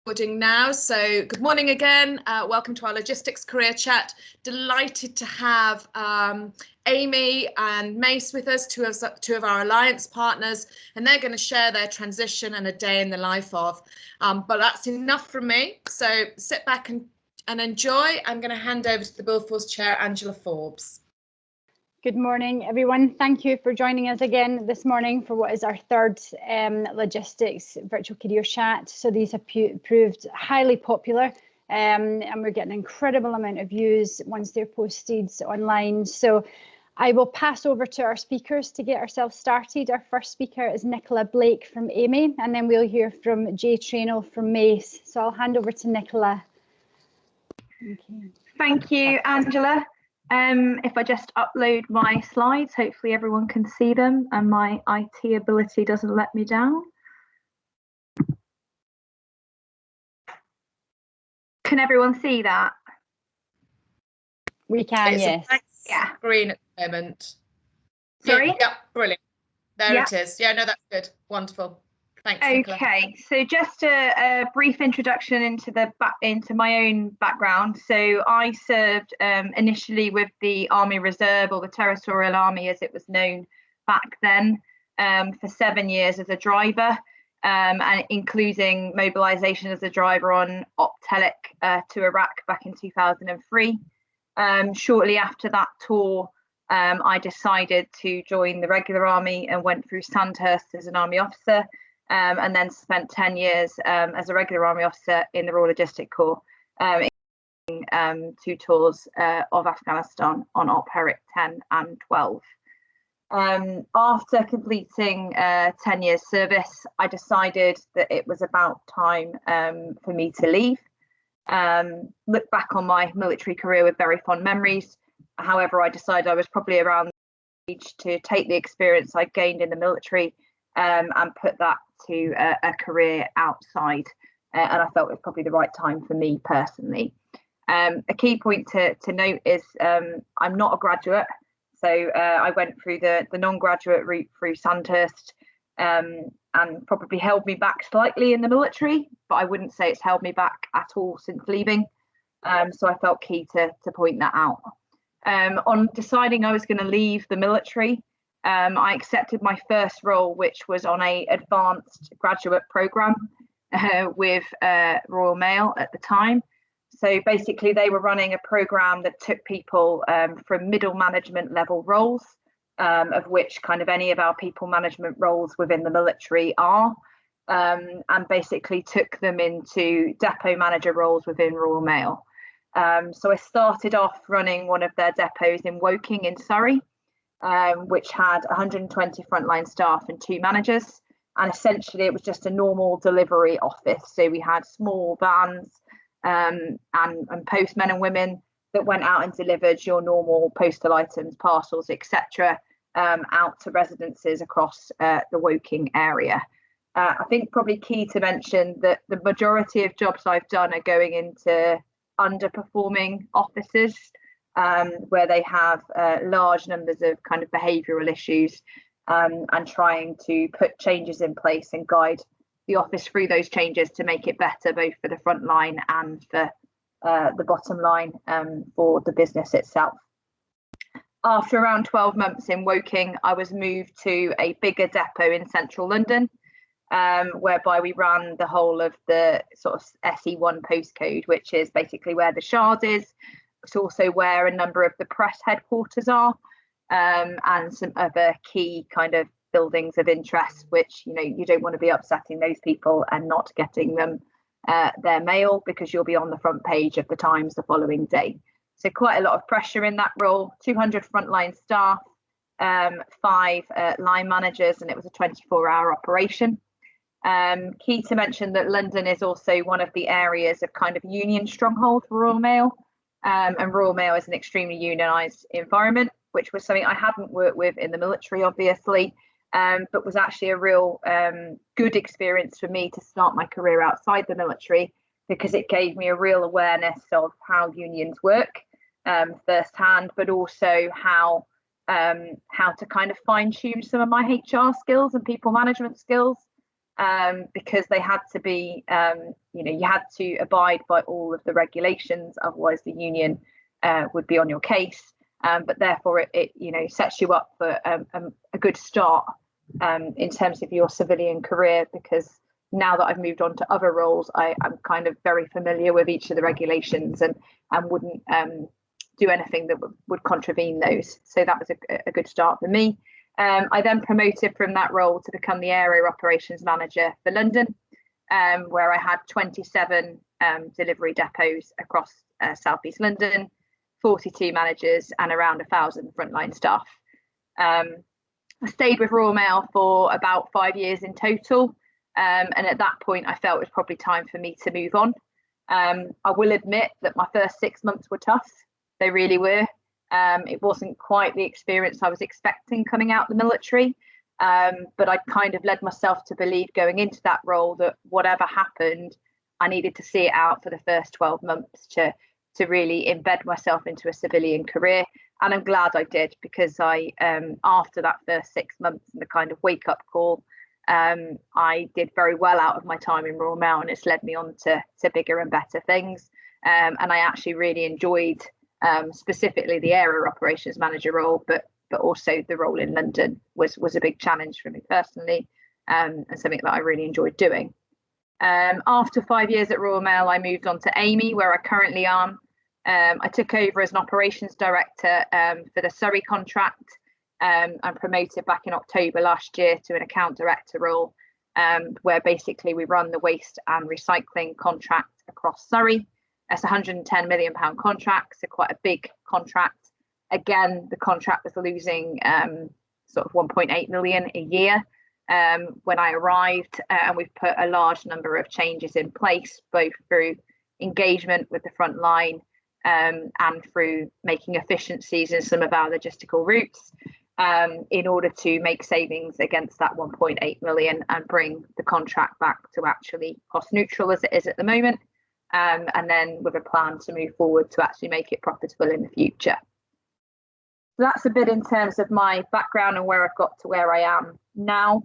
Recording now. So good morning again. Welcome to our logistics career chat. Delighted to have Amey and Mace with us, two of our alliance partners, and they're going to share their transition and a day in the life of. But that's enough from me. So sit back and enjoy. I'm going to hand over to the Billforce Chair, Angela Forbes. Good morning, everyone. Thank you for joining us again this morning for what is our third logistics virtual career chat. So these have proved highly popular and we're getting an incredible amount of views once they're posted online. So I will pass over to our speakers to get ourselves started. Our first speaker is Nicola Blake from Amey, and then we'll hear from Jay Trainell from Mace. So I'll hand over to Nicola. Okay. Thank you, Angela. If I just upload my slides, hopefully everyone can see them and my IT ability doesn't let me down. Can everyone see that? We can, yes. Yeah. Green at the moment. Sorry? Yeah, brilliant. There it is. Yeah, no, that's good. Wonderful. Thanks, Nicola. Okay, so just a brief introduction into my own background. So I served initially with the Army Reserve, or the Territorial Army as it was known back then, for 7 years as a driver, and including mobilisation as a driver on Optelic to Iraq back in 2003. Shortly after that tour, I decided to join the regular army and went through Sandhurst as an army officer. And then spent 10 years as a regular army officer in the Royal Logistic Corps, including 2 tours of Afghanistan on Op Herrick 10 and 12. After completing 10 years service, I decided that it was about time for me to leave. Look back on my military career with very fond memories. However, I decided I was probably around the age to take the experience I gained in the military and put that to a career outside, and I felt it was probably the right time for me personally. A key point to note is I'm not a graduate, so I went through the non-graduate route through Sandhurst, and probably held me back slightly in the military, but I wouldn't say it's held me back at all since leaving. So I felt key to point that out. On deciding I was going to leave the military, I accepted my first role, which was on a advanced graduate program with Royal Mail at the time. So basically they were running a program that took people from middle management level roles, of which kind of any of our people management roles within the military are, and basically took them into depot manager roles within Royal Mail. So I started off running one of their depots in Woking in Surrey, which had 120 frontline staff and 2 managers, and essentially it was just a normal delivery office. So we had small vans and postmen and women that went out and delivered your normal postal items, parcels, etc., out to residences across the Woking area. I think probably key to mention that the majority of jobs I've done are going into underperforming offices, where they have large numbers of kind of behavioural issues, and trying to put changes in place and guide the office through those changes to make it better, both for the front line and for the bottom line for the business itself. After around 12 months in Woking, I was moved to a bigger depot in central London, whereby we ran the whole of the sort of SE1 postcode, which is basically where the Shard is. It's also where a number of the press headquarters are, and some other key kind of buildings of interest, which, you know, you don't want to be upsetting those people and not getting them their mail, because you'll be on the front page of the Times the following day. So quite a lot of pressure in that role. 200 frontline staff, 5 line managers, and it was a 24-hour operation. Key to mention that London is also one of the areas of kind of union stronghold for Royal Mail. And Royal Mail is an extremely unionised environment, which was something I hadn't worked with in the military, obviously, but was actually a real good experience for me to start my career outside the military, because it gave me a real awareness of how unions work firsthand, but also how to kind of fine tune some of my HR skills and people management skills, because they had to be, you had to abide by all of the regulations, otherwise the union would be on your case. But therefore it sets you up for a good start in terms of your civilian career, because now that I've moved on to other roles, I'm kind of very familiar with each of the regulations and wouldn't do anything that would contravene those. So that was a good start for me. I then promoted from that role to become the area operations manager for London, where I had 27 delivery depots across southeast London, 42 managers and around 1,000 frontline staff. I stayed with Royal Mail for about 5 years in total. And at that point, I felt it was probably time for me to move on. I will admit that my first 6 months were tough. They really were. It wasn't quite the experience I was expecting coming out of the military. But I kind of led myself to believe going into that role that whatever happened, I needed to see it out for the first 12 months to really embed myself into a civilian career. And I'm glad I did, because I, after that first 6 months and the kind of wake up call, I did very well out of my time in Royal Mail, and it's led me on to bigger and better things. And I actually really enjoyed specifically the area operations manager role, but also the role in London was a big challenge for me personally, and something that I really enjoyed doing. After 5 years at Royal Mail, I moved on to Amey, where I currently am. I took over as an operations director for the Surrey contract. I'm promoted back in October last year to an account director role, where basically we run the waste and recycling contract across Surrey. It's a £110 million contract, so quite a big contract. Again, the contract was losing sort of 1.8 million a year when I arrived, and we've put a large number of changes in place, both through engagement with the front line and through making efficiencies in some of our logistical routes, in order to make savings against that 1.8 million and bring the contract back to actually cost neutral as it is at the moment, and then with a plan to move forward to actually make it profitable in the future. So that's a bit in terms of my background and where I've got to where I am now.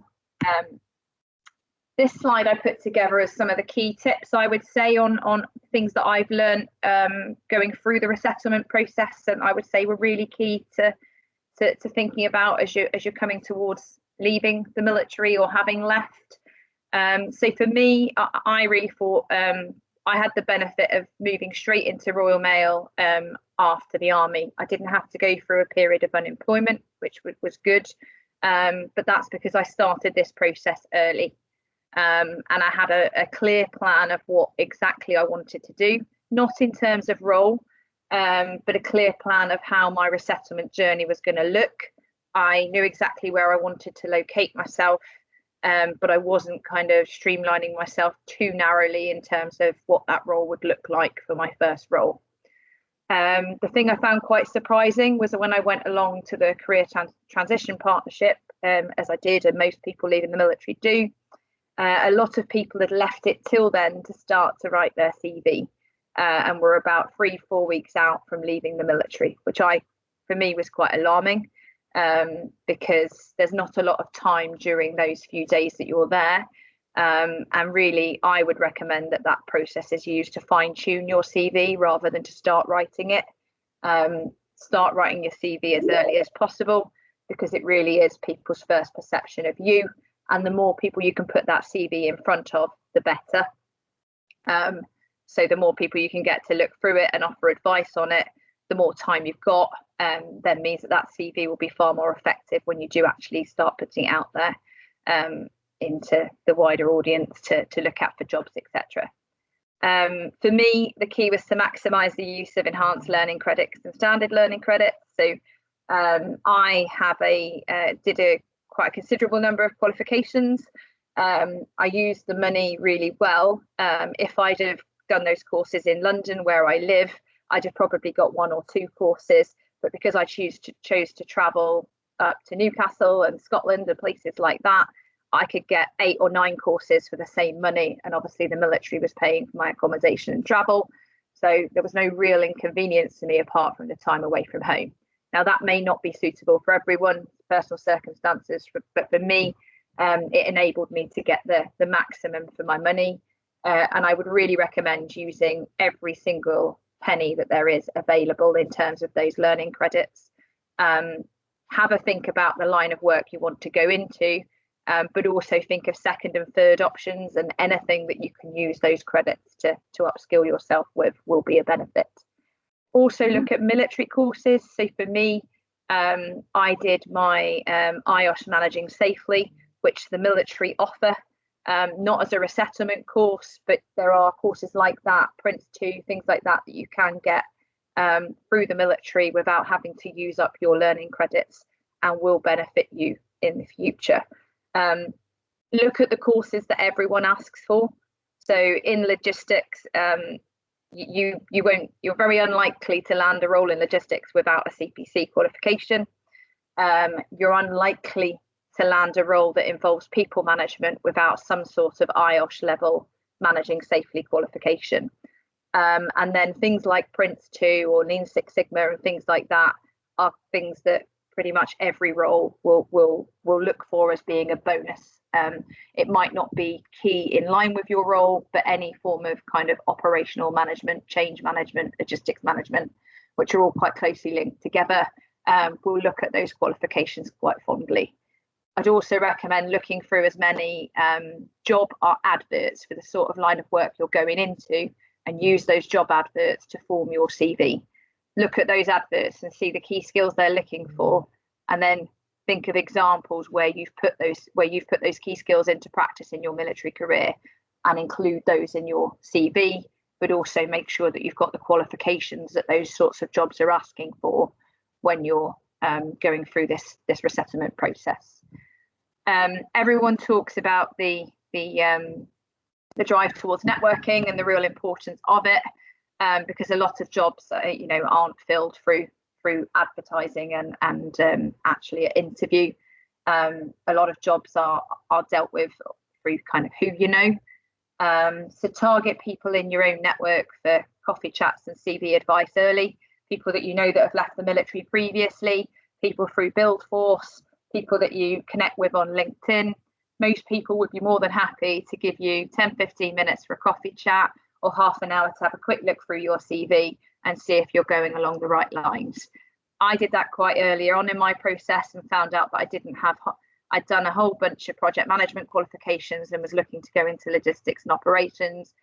This slide I put together as some of the key tips, I would say, on things that I've learned going through the resettlement process, and I would say were really key to thinking about as you're coming towards leaving the military or having left. So for me, I really thought I had the benefit of moving straight into Royal Mail after the army. I didn't have to go through a period of unemployment, which was good, but that's because I started this process early. And I had a clear plan of what exactly I wanted to do, not in terms of role, but a clear plan of how my resettlement journey was going to look. I knew exactly where I wanted to locate myself, but I wasn't kind of streamlining myself too narrowly in terms of what that role would look like for my first role. The thing I found quite surprising was that when I went along to the career transition partnership, as I did, and most people leaving the military do, a lot of people had left it till then to start to write their CV, and were about 3-4 weeks out from leaving the military, which for me was quite alarming, because there's not a lot of time during those few days that you're there, and really I would recommend that process is used to fine-tune your CV rather than to start writing it. Start writing your CV as early as possible, because it really is people's first perception of you. And the more people you can put that CV in front of, the better. So the more people you can get to look through it and offer advice on it, the more time you've got, then means that CV will be far more effective when you do actually start putting it out there into the wider audience to look at for jobs, etc. For me, the key was to maximise the use of enhanced learning credits and standard learning credits. So I have did quite a considerable number of qualifications. I used the money really well. If I'd have done those courses in London where I live, I'd have probably got 1 or 2 courses, but because I chose to travel up to Newcastle and Scotland and places like that, I could get 8 or 9 courses for the same money, and obviously the military was paying for my accommodation and travel, so there was no real inconvenience to me apart from the time away from home. Now that may not be suitable for everyone, personal circumstances, but for me, it enabled me to get the maximum for my money. And I would really recommend using every single penny that there is available in terms of those learning credits. Have a think about the line of work you want to go into, but also think of second and third options, and anything that you can use those credits to upskill yourself with will be a benefit. Also look at military courses. So for me, I did my IOSH Managing Safely, which the military offer, not as a resettlement course, but there are courses like that, Prince 2, things like that, that you can get through the military without having to use up your learning credits, and will benefit you in the future. Look at the courses that everyone asks for. So in logistics, you're very unlikely to land a role in logistics without a CPC qualification. You're unlikely to land a role that involves people management without some sort of IOSH level Managing Safely qualification. And then things like Prince 2 or Lean Six Sigma and things like that are things that pretty much every role will look for as being a bonus. It might not be key in line with your role, but any form of kind of operational management, change management, logistics management, which are all quite closely linked together, we'll look at those qualifications quite fondly. I'd also recommend looking through as many job adverts for the sort of line of work you're going into, and use those job adverts to form your CV. Look at those adverts and see the key skills they're looking for, and then think of examples where you've put those key skills into practice in your military career, and include those in your CV, but also make sure that you've got the qualifications that those sorts of jobs are asking for when you're going through this resettlement process. Everyone talks about the drive towards networking and the real importance of it, because a lot of jobs aren't filled through advertising and actually at interview. A lot of jobs are dealt with through kind of who you know. So target people in your own network for coffee chats and CV advice early, people that you know that have left the military previously, people through Build Force, people that you connect with on LinkedIn. Most people would be more than happy to give you 10-15 minutes for a coffee chat, or half an hour to have a quick look through your CV and see if you're going along the right lines. I did that quite earlier on in my process and found out that I'd done a whole bunch of project management qualifications and was looking to go into logistics and operations,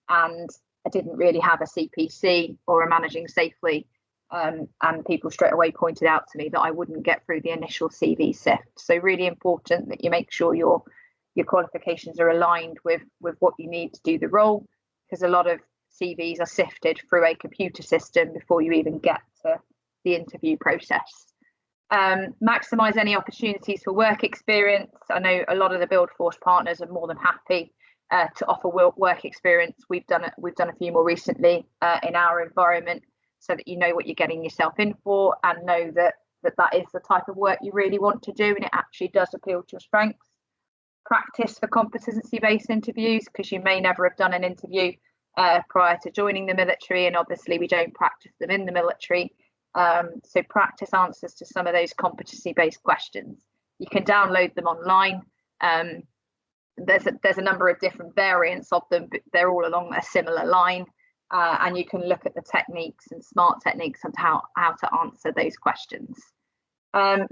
and I didn't really have a CPC or a Managing Safely, and people straight away pointed out to me that I wouldn't get through the initial CV sift. So really important that you make sure your qualifications are aligned with what you need to do the role, because a lot of CVs are sifted through a computer system before you even get to the interview process. Maximize any opportunities for work experience. I know a lot of the Build Force partners are more than happy to offer work experience. We've done a few more recently in our environment, so that you know what you're getting yourself in for, and know that is the type of work you really want to do, and it actually does appeal to your strengths. Practice for competency-based interviews, because you may never have done an interview prior to joining the military, and obviously we don't practice them in the military. So practice answers to some of those competency-based questions. You can download them online. There's a number of different variants of them, but they're all along a similar line. And you can look at the techniques and smart techniques on how to answer those questions.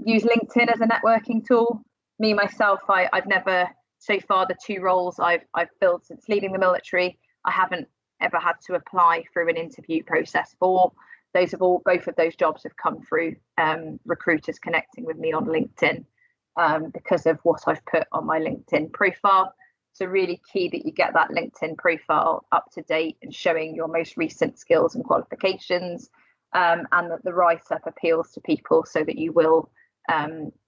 Use LinkedIn as a networking tool. Me, myself, I've never, so far, the 2 roles I've filled since leaving the military, I haven't ever had to apply through an interview process for. Both of those jobs have come through recruiters connecting with me on LinkedIn because of what I've put on my LinkedIn profile. So really key that you get that LinkedIn profile up to date and showing your most recent skills and qualifications, and that the write-up appeals to people, so that you will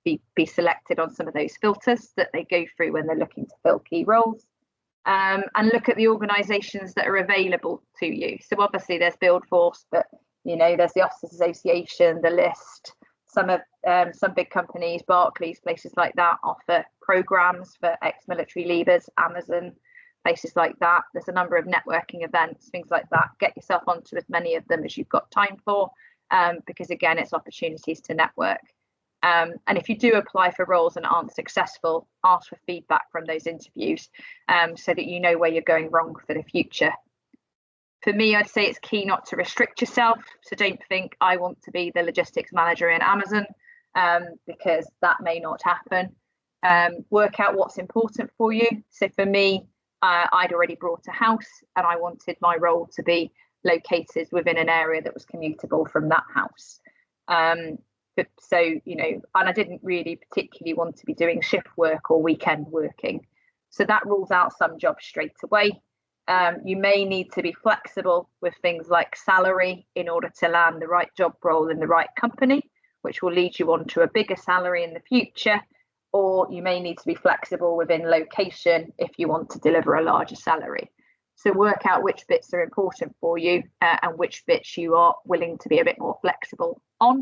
be selected on some of those filters that they go through when they're looking to fill key roles. And look at the organisations that are available to you. So obviously there's Build Force, but there's the Officers Association, the List. Some big companies, Barclays, places like that, offer programs for ex-military leavers, Amazon, places like that. There's a number of networking events, things like that. Get yourself onto as many of them as you've got time for, because again, it's opportunities to network. And if you do apply for roles and aren't successful, ask for feedback from those interviews so that you know where you're going wrong for the future. For me, I'd say it's key not to restrict yourself. So don't think I want to be the logistics manager in Amazon, because that may not happen. Work out what's important for you. So for me, I'd already bought a house and I wanted my role to be located within an area that was commutable from that house. So, you know, and I didn't really particularly want to be doing shift work or weekend working. So that rules out some jobs straight away. You may need to be flexible with things like salary in order to land the right job role in the right company, which will lead you on to a bigger salary in the future. Or you may need to be flexible within location if you want to deliver a larger salary. So work out which bits are important for you and which bits you are willing to be a bit more flexible on.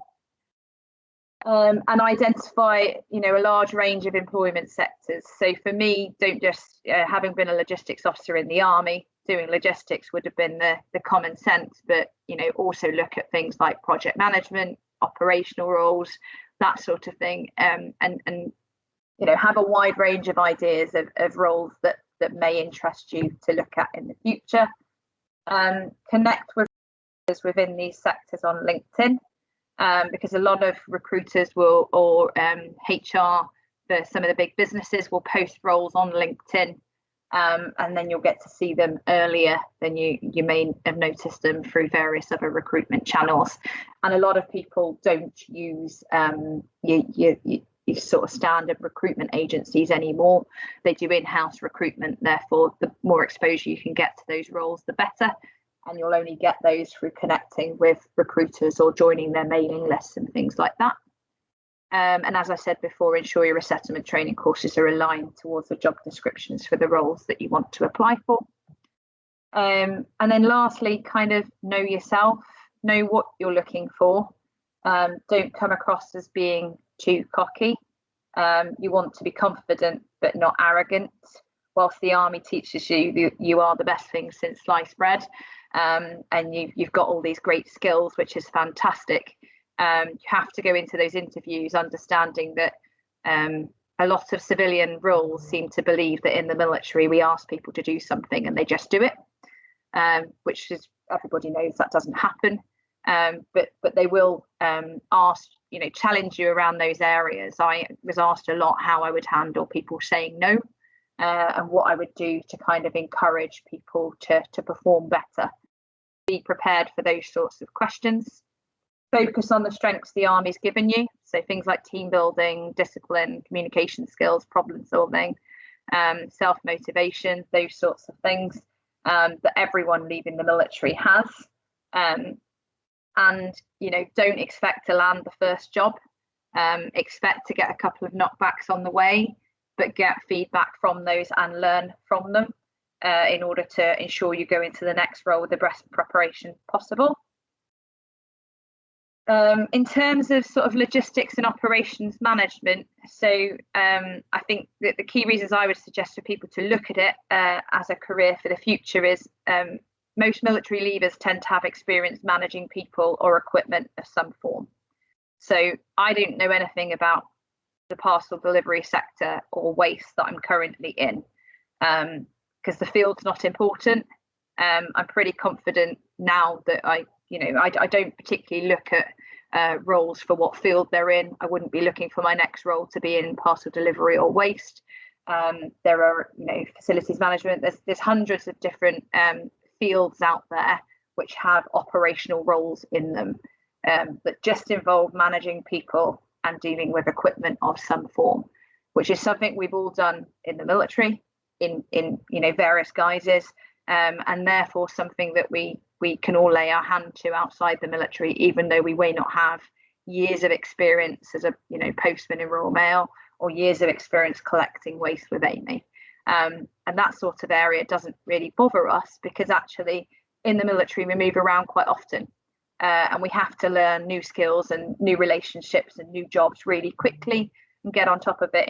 And identify, you know, a large range of employment sectors. So for me, don't just, having been a logistics officer in the army, doing logistics would have been the common sense, but, you know, also look at things like project management, operational roles, that sort of thing, and you know, have a wide range of ideas of roles that may interest you to look at in the future. Connect with others within these sectors on LinkedIn. Because a lot of recruiters will, or HR, some of the big businesses will post roles on LinkedIn, and then you'll get to see them earlier than you may have noticed them through various other recruitment channels. And a lot of people don't use your sort of standard recruitment agencies anymore. They do in-house recruitment. Therefore, the more exposure you can get to those roles, the better. And you'll only get those through connecting with recruiters or joining their mailing lists and things like that. And as I said before, ensure your resettlement training courses are aligned towards the job descriptions for the roles that you want to apply for. And then lastly, kind of know yourself, know what you're looking for. Don't come across as being too cocky. You want to be confident but not arrogant. Whilst the army teaches you are the best thing since sliced bread, and you've got all these great skills, which is fantastic. You have to go into those interviews understanding that a lot of civilian roles seem to believe that in the military we ask people to do something and they just do it, which is, everybody knows that doesn't happen. But they will ask, you know, challenge you around those areas. I was asked a lot how I would handle people saying no. And what I would do to kind of encourage people to perform better. Be prepared for those sorts of questions. Focus on the strengths the Army's given you. So things like team building, discipline, communication skills, problem solving, self-motivation, those sorts of things that everyone leaving the military has. And, you know, don't expect to land the first job. Expect to get a couple of knockbacks on the way, but get feedback from those and learn from them in order to ensure you go into the next role with the best preparation possible. In terms of sort of logistics and operations management, so I think that the key reasons I would suggest for people to look at it as a career for the future is most military leavers tend to have experience managing people or equipment of some form. So I don't know anything about the parcel delivery sector or waste that I'm currently in, because the field's not important. I'm pretty confident now that I don't particularly look at roles for what field they're in. I wouldn't be looking for my next role to be in parcel delivery or waste. There are, you know, facilities management. There's hundreds of different fields out there which have operational roles in them that just involve managing people and dealing with equipment of some form, which is something we've all done in the military in you know, various guises, and therefore something that we can all lay our hand to outside the military, even though we may not have years of experience as a, you know, postman in Royal Mail or years of experience collecting waste with Amey. And that sort of area doesn't really bother us because actually in the military we move around quite often. And we have to learn new skills and new relationships and new jobs really quickly and get on top of it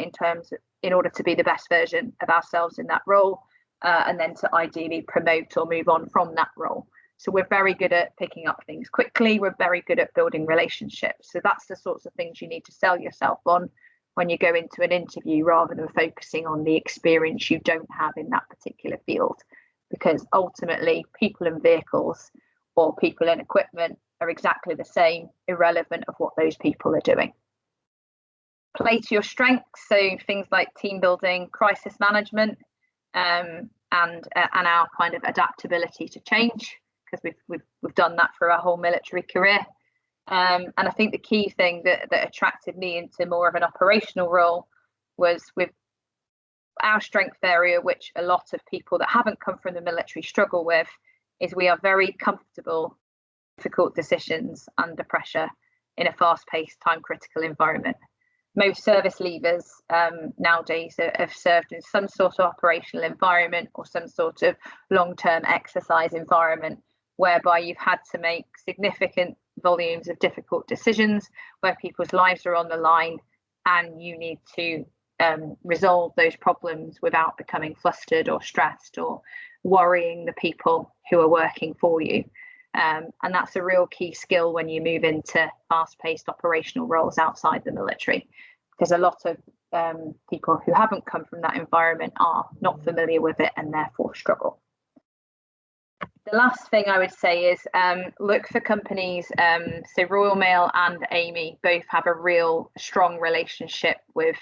in order to be the best version of ourselves in that role, and then to ideally promote or move on from that role. So we're very good at picking up things quickly. We're very good at building relationships. So that's the sorts of things you need to sell yourself on when you go into an interview, rather than focusing on the experience you don't have in that particular field. Because ultimately, people and vehicles or people and equipment are exactly the same, irrelevant of what those people are doing. Play to your strengths, so things like team building, crisis management, and our kind of adaptability to change, because we've done that for our whole military career. And I think the key thing that attracted me into more of an operational role was with our strength area, which a lot of people that haven't come from the military struggle with, is we are very comfortable with difficult decisions under pressure in a fast-paced, time-critical environment. Most service leavers nowadays have served in some sort of operational environment or some sort of long-term exercise environment, whereby you've had to make significant volumes of difficult decisions, where people's lives are on the line, and you need to resolve those problems without becoming flustered or stressed or worrying the people who are working for you. And that's a real key skill when you move into fast-paced operational roles outside the military, because a lot of people who haven't come from that environment are not familiar with it and therefore struggle. The last thing I would say is look for companies. So Royal Mail and Amey both have a real strong relationship with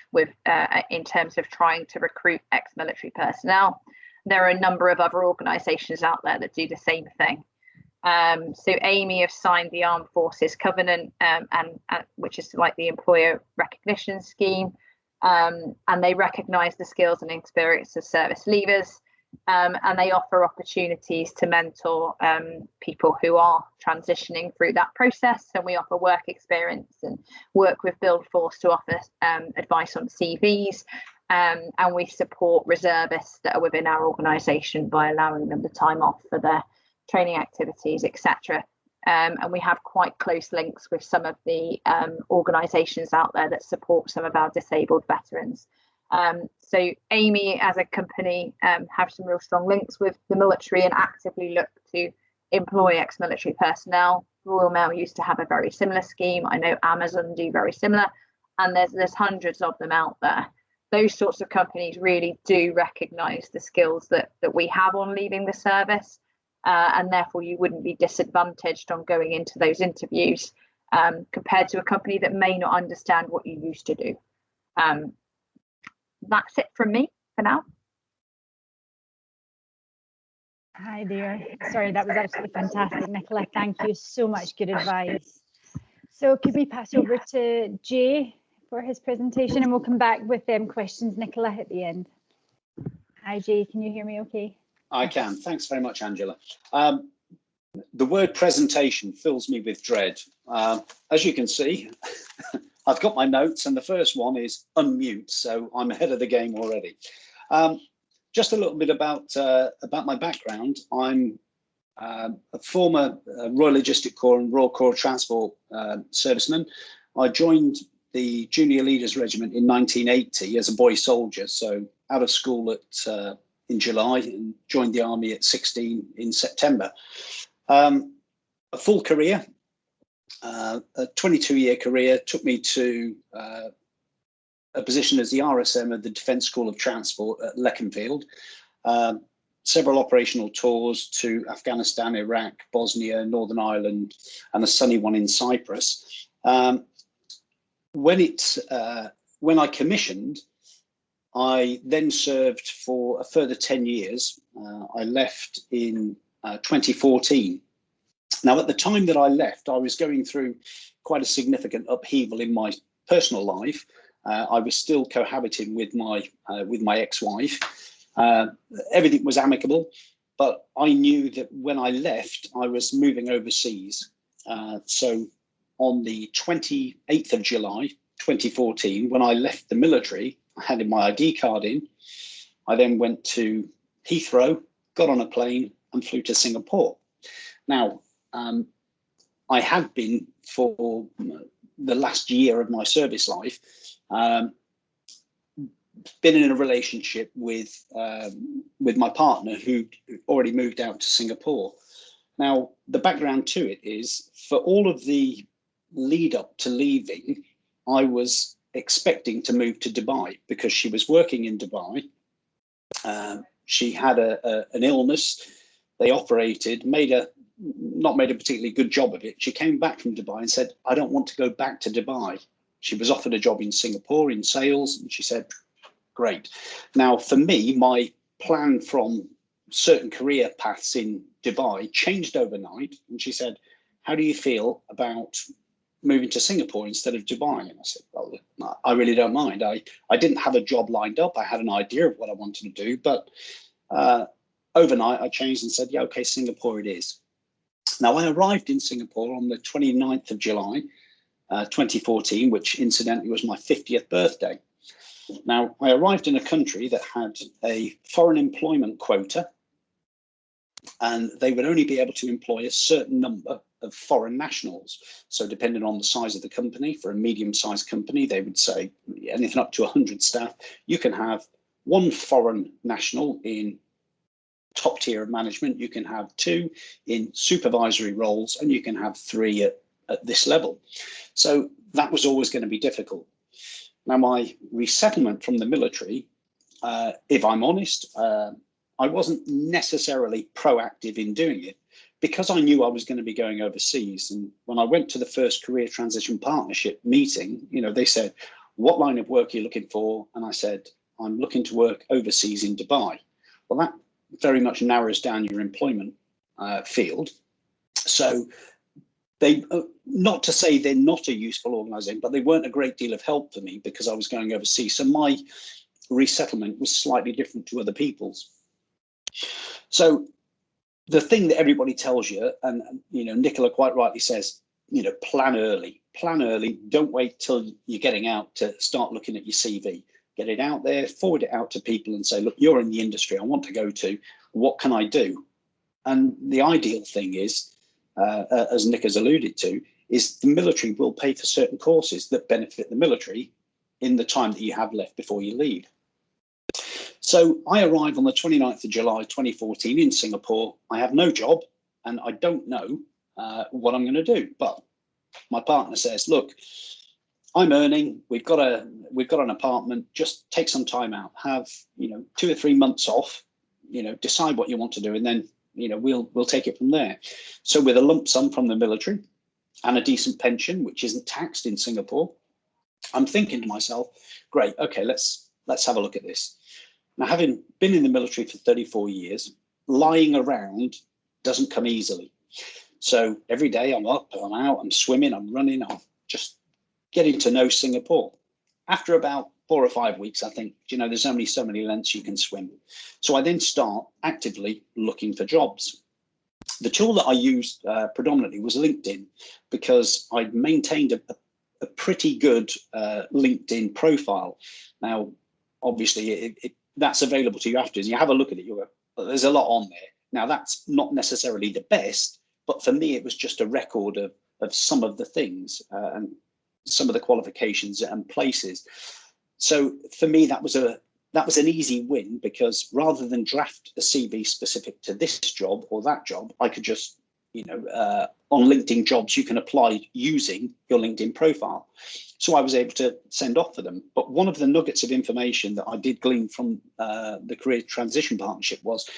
in terms of trying to recruit ex-military personnel. There are a number of other organisations out there that do the same thing. So Amey have signed the Armed Forces Covenant, and which is like the employer recognition scheme, and they recognise the skills and experience of service leavers. And they offer opportunities to mentor people who are transitioning through that process. And we offer work experience and work with Build Force to offer advice on CVs. And we support reservists that are within our organisation by allowing them the time off for their training activities, etc. And we have quite close links with some of the organisations out there that support some of our disabled veterans. So Amey as a company have some real strong links with the military and actively look to employ ex-military personnel. Royal Mail used to have a very similar scheme. I know Amazon do very similar, and there's hundreds of them out there. Those sorts of companies really do recognise the skills that we have on leaving the service, and therefore you wouldn't be disadvantaged on going into those interviews compared to a company that may not understand what you used to do. That's it from me for now. Hi there. Sorry, that was absolutely fantastic, Nicola. Thank you so much. Good advice. So could we pass over to Jay for his presentation, and we'll come back with questions, Nicola, at the end. Hi, Jay. Can you hear me okay? I can. Thanks very much, Angela. The word presentation fills me with dread. As you can see, I've got my notes, and the first one is unmute, so I'm ahead of the game already. Just a little bit about my background. I'm a former Royal Logistic Corps and Royal Corps Transport serviceman. I joined the Junior Leaders Regiment in 1980 as a boy soldier, so out of school in July, and joined the Army at 16 in September. A full career. A 22-year career took me to a position as the RSM of the Defence School of Transport at Leconfield. Several operational tours to Afghanistan, Iraq, Bosnia, Northern Ireland, and a sunny one in Cyprus. When I commissioned, I then served for a further 10 years. I left in 2014. Now, at the time that I left, I was going through quite a significant upheaval in my personal life. I was still cohabiting with my ex-wife. Everything was amicable, but I knew that when I left, I was moving overseas. So on the 28th of July, 2014, when I left the military, I handed my ID card in. I then went to Heathrow, got on a plane and flew to Singapore. Now, I had been for the last year of my service life, been in a relationship with my partner who'd already moved out to Singapore. Now, the background to it is, for all of the lead up to leaving, I was expecting to move to Dubai because she was working in Dubai. She had an illness. They operated, not made a particularly good job of it. She came back from Dubai and said, I don't want to go back to Dubai. She was offered a job in Singapore in sales, and she said, great. Now, for me, my plan from certain career paths in Dubai changed overnight. And she said, how do you feel about moving to Singapore instead of Dubai? And I said, well, I really don't mind. I didn't have a job lined up. I had an idea of what I wanted to do, but overnight I changed and said, yeah, okay, Singapore it is. Now, I arrived in Singapore on the 29th of July, 2014, which incidentally was my 50th birthday. Now, I arrived in a country that had a foreign employment quota, and they would only be able to employ a certain number of foreign nationals. So depending on the size of the company, for a medium-sized company, they would say anything up to 100 staff, you can have one foreign national in top tier of management, you can have 2 in supervisory roles, and you can have 3 at this level. So that was always going to be difficult. Now, my resettlement from the military, if I'm honest, I wasn't necessarily proactive in doing it because I knew I was going to be going overseas. And when I went to the first career transition partnership meeting, they said, what line of work are you looking for? And I said, I'm looking to work overseas in Dubai. Well, that very much narrows down your employment field. So they, not to say they're not a useful organisation, but they weren't a great deal of help for me because I was going overseas. So my resettlement was slightly different to other people's. So the thing that everybody tells you, and Nicola quite rightly says, plan early, don't wait till you're getting out to start looking at your CV. Get it out there, forward it out to people and say, look, you're in the industry I want to go to, what can I do? And the ideal thing is, as Nick has alluded to, is the military will pay for certain courses that benefit the military in the time that you have left before you leave. So I arrive on the 29th of July 2014 in Singapore. I have no job and I don't know what I'm going to do. But my partner says, look, I'm earning, we've got an apartment, just take some time out, have 2 or 3 months off, decide what you want to do, and then we'll take it from there. So with a lump sum from the military and a decent pension, which isn't taxed in Singapore, I'm thinking to myself, great, okay, let's have a look at this. Now, having been in the military for 34 years, lying around doesn't come easily. So every day I'm up, I'm out, I'm swimming, I'm running, I'm just getting to know Singapore. After about 4 or 5 weeks, I think, there's only so many lengths you can swim. So I then start actively looking for jobs. The tool that I used predominantly was LinkedIn because I'd maintained a pretty good LinkedIn profile. Now, obviously, that's available to you after. And you have a look at it, there's a lot on there. Now, that's not necessarily the best, but for me, it was just a record of some of the things and some of the qualifications and places. So for me, that was an easy win because rather than draft a CV specific to this job or that job, I could just, on LinkedIn jobs, you can apply using your LinkedIn profile. So I was able to send off for them. But one of the nuggets of information that I did glean from the Career Transition Partnership was,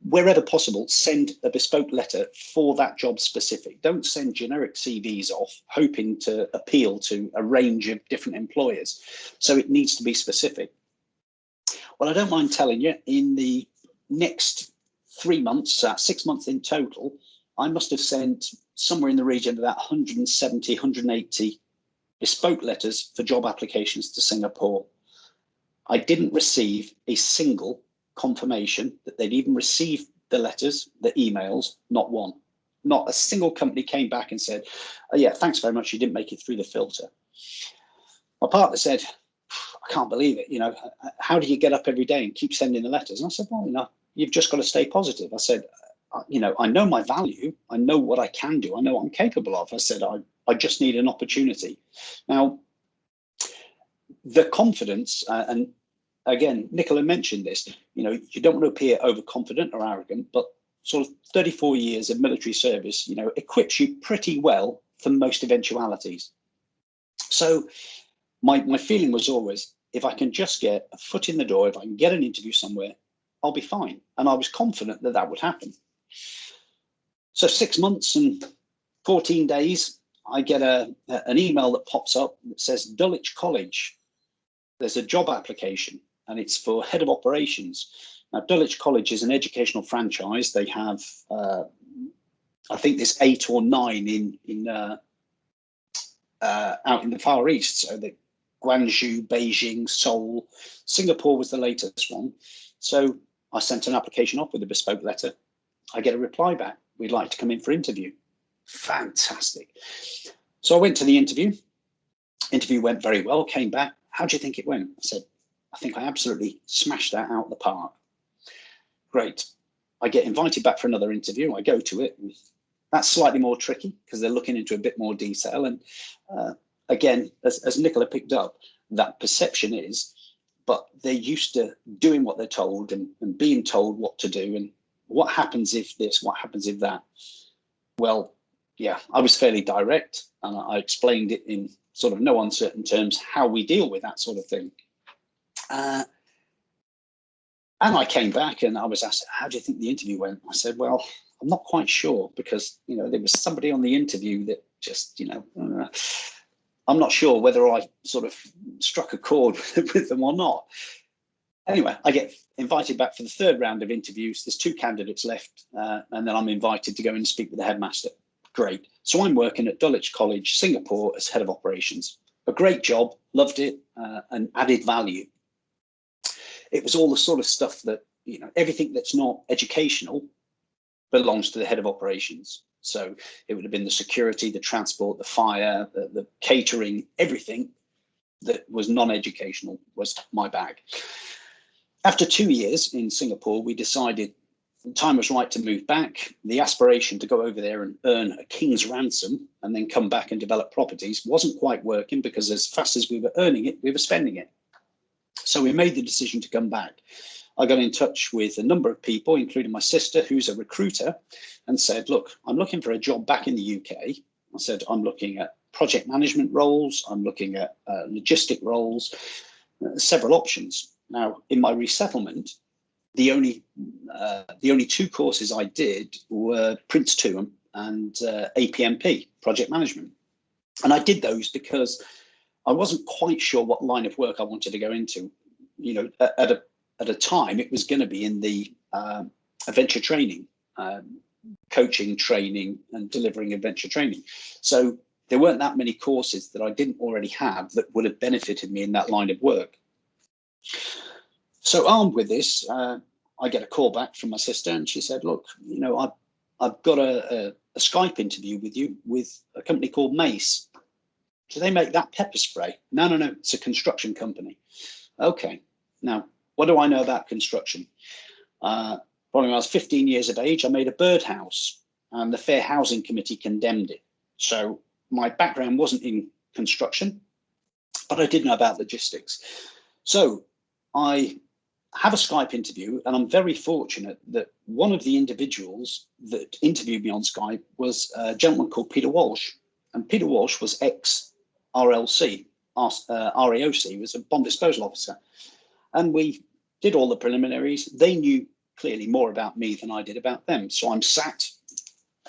wherever possible, send a bespoke letter for that job specific. Don't send generic CVs off, hoping to appeal to a range of different employers. So it needs to be specific. Well, I don't mind telling you, in the next 3 months, 6 months in total, I must have sent somewhere in the region of about 170, 180 bespoke letters for job applications to Singapore. I didn't receive a single confirmation that they'd even received the letters, the emails, not one. Not a single company came back and said, oh, yeah, thanks very much, you didn't make it through the filter. My partner said, I can't believe it, how do you get up every day and keep sending the letters? And I said, well, you've just got to stay positive. I said, I know my value, I know what I can do, I know what I'm capable of. I said, I just need an opportunity. Now, the confidence, and again, Nicola mentioned this, you don't want to appear overconfident or arrogant, but sort of 34 years of military service, equips you pretty well for most eventualities. So my feeling was always, if I can just get a foot in the door, if I can get an interview somewhere, I'll be fine. And I was confident that that would happen. So 6 months and 14 days, I get an email that pops up that says Dulwich College. There's a job application and it's for head of operations. Now, Dulwich College is an educational franchise. They have, I think there's 8 or 9 out in the Far East. So the Guangzhou, Beijing, Seoul, Singapore was the latest one. So I sent an application off with a bespoke letter. I get a reply back. We'd like to come in for interview. Fantastic. So I went to the interview. Interview went very well, came back. How do you think it went? I said, I think I absolutely smashed that out of the park. Great. I get invited back for another interview. I go to it. That's slightly more tricky because they're looking into a bit more detail. And again, as Nicola picked up, that perception is, but they're used to doing what they're told and being told what to do. And what happens if this, what happens if that? Well, yeah, I was fairly direct and I explained it in sort of no uncertain terms how we deal with that sort of thing. And I came back and I was asked, how do you think the interview went? I said, well, I'm not quite sure because, there was somebody on the interview that just, I'm not sure whether I sort of struck a chord with them or not. Anyway, I get invited back for the 3rd round of interviews. There's 2 candidates left, and then I'm invited to go and speak with the headmaster. Great. So I'm working at Dulwich College, Singapore, as head of operations. A great job, loved it, and added value. It was all the sort of stuff that, everything that's not educational belongs to the head of operations. So it would have been the security, the transport, the fire, the catering, everything that was non-educational was my bag. After 2 years in Singapore, we decided the time was right to move back. The aspiration to go over there and earn a king's ransom and then come back and develop properties wasn't quite working because as fast as we were earning it, we were spending it. So we made the decision to come back. I got in touch with a number of people, including my sister, who's a recruiter, and said, look, I'm looking for a job back in the UK. I said, I'm looking at project management roles. I'm looking at logistic roles, several options. Now, in my resettlement, the only 2 courses I did were Prince 2 and APMP, project management. And I did those because I wasn't quite sure what line of work I wanted to go into. At a time, it was going to be in the adventure training, coaching, training, and delivering adventure training. So there weren't that many courses that I didn't already have that would have benefited me in that line of work. So armed with this, I get a call back from my sister and she said, look, I've got a Skype interview with you with a company called Mace. Do they make that pepper spray? No, it's a construction company. Okay, now, what do I know about construction? Probably when I was 15 years of age, I made a birdhouse and the Fair Housing Committee condemned it. So my background wasn't in construction, but I did know about logistics. So I have a Skype interview and I'm very fortunate that one of the individuals that interviewed me on Skype was a gentleman called Peter Walsh. And Peter Walsh was ex-RLC, RAOC, was a bomb disposal officer. And we did all the preliminaries. They knew clearly more about me than I did about them. So I'm sat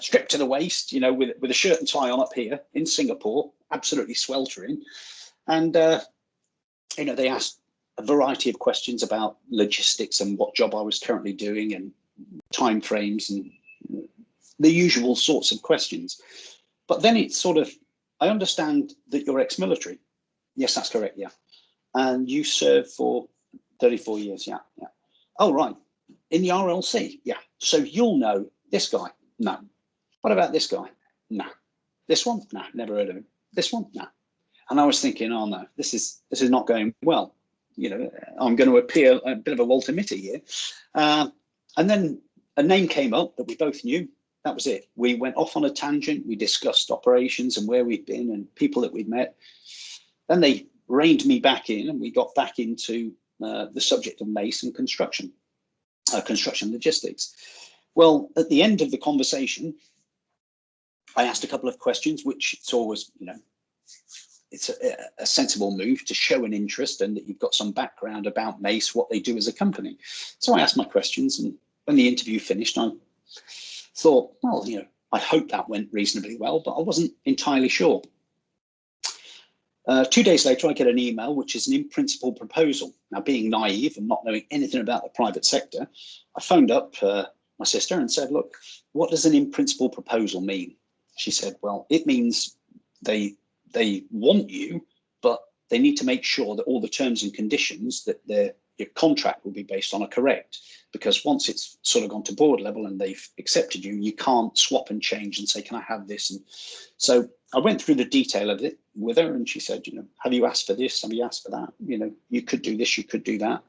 stripped to the waist, with a shirt and tie on up here in Singapore, absolutely sweltering. And, they asked a variety of questions about logistics and what job I was currently doing and timeframes and the usual sorts of questions. But then it's sort of, I understand that you're ex-military. Yes, that's correct. Yeah. And you served for 34 years. Yeah. Oh, right. In the RLC. Yeah. So you'll know this guy. No. What about this guy? No. This one? No, never heard of him. This one? No. And I was thinking, oh no, this is not going well. I'm going to appear a bit of a Walter Mitty here. And then a name came up that we both knew. That was it. We went off on a tangent. We discussed operations and where we'd been and people that we'd met. Then they reined me back in and we got back into the subject of Mace and construction logistics. Well, at the end of the conversation, I asked a couple of questions, which it's always, it's a sensible move to show an interest and that you've got some background about Mace, what they do as a company. So I asked my questions, and when the interview finished, I thought, well, I hope that went reasonably well, but I wasn't entirely sure. 2 days later, I get an email, which is an in-principle proposal. Now, being naive and not knowing anything about the private sector, I phoned up my sister and said, look, what does an in-principle proposal mean? She said, well, it means they want you, but they need to make sure that all the terms and conditions that your contract will be based on are correct. Because once it's sort of gone to board level and they've accepted you, you can't swap and change and say, can I have this? And so I went through the detail of it with her, and she said, have you asked for this? Have you asked for that? You could do this, you could do that.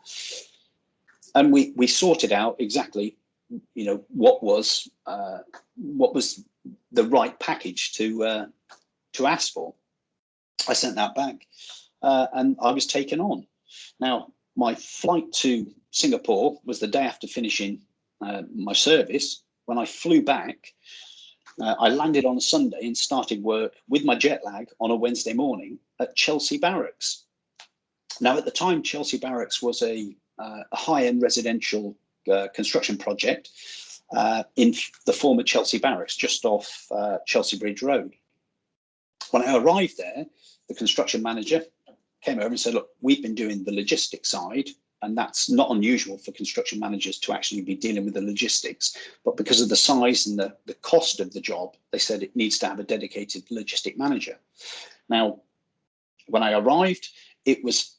And we sorted out exactly, what was the right package to ask for. I sent that back, and I was taken on. Now, my flight to Singapore was the day after finishing my service. When I flew back, I landed on a Sunday and started work with my jet lag on a Wednesday morning at Chelsea Barracks. Now, at the time, Chelsea Barracks was a high-end residential construction project in the former Chelsea Barracks, just off Chelsea Bridge Road. When I arrived there, the construction manager came over and said, look, we've been doing the logistics side, and that's not unusual for construction managers to actually be dealing with the logistics. But because of the size and the cost of the job, they said it needs to have a dedicated logistic manager. Now, when I arrived, it was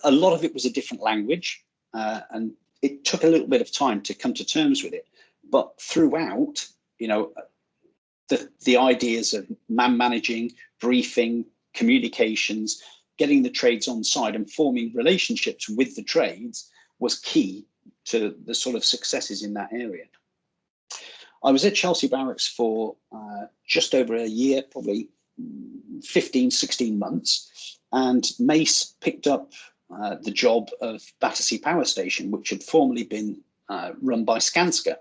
a lot of it was a different language, and it took a little bit of time to come to terms with it. But throughout, the ideas of man managing, briefing, communications, getting the trades on side and forming relationships with the trades was key to the sort of successes in that area. I was at Chelsea Barracks for just over a year, probably 15, 16 months, and Mace picked up the job of Battersea Power Station, which had formerly been run by Skanska.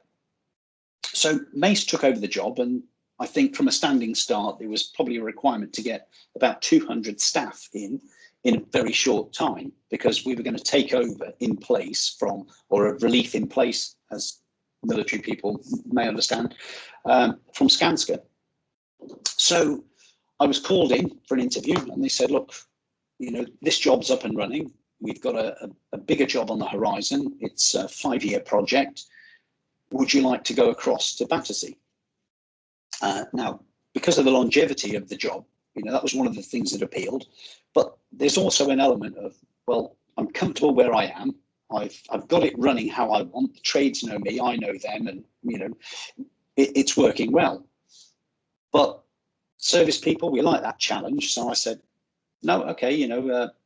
So Mace took over the job, and I think from a standing start, there was probably a requirement to get about 200 staff in a very short time, because we were going to take over in place from, or a relief in place, as military people may understand, from Skanska. So I was called in for an interview, and they said, look, this job's up and running. We've got a bigger job on the horizon. It's a 5-year project. Would you like to go across to Battersea? Now, because of the longevity of the job, that was one of the things that appealed. But there's also an element of, well, I'm comfortable where I am. I've got it running how I want. The trades know me, I know them, and it's working well. But service people, we like that challenge. So I said, no, okay,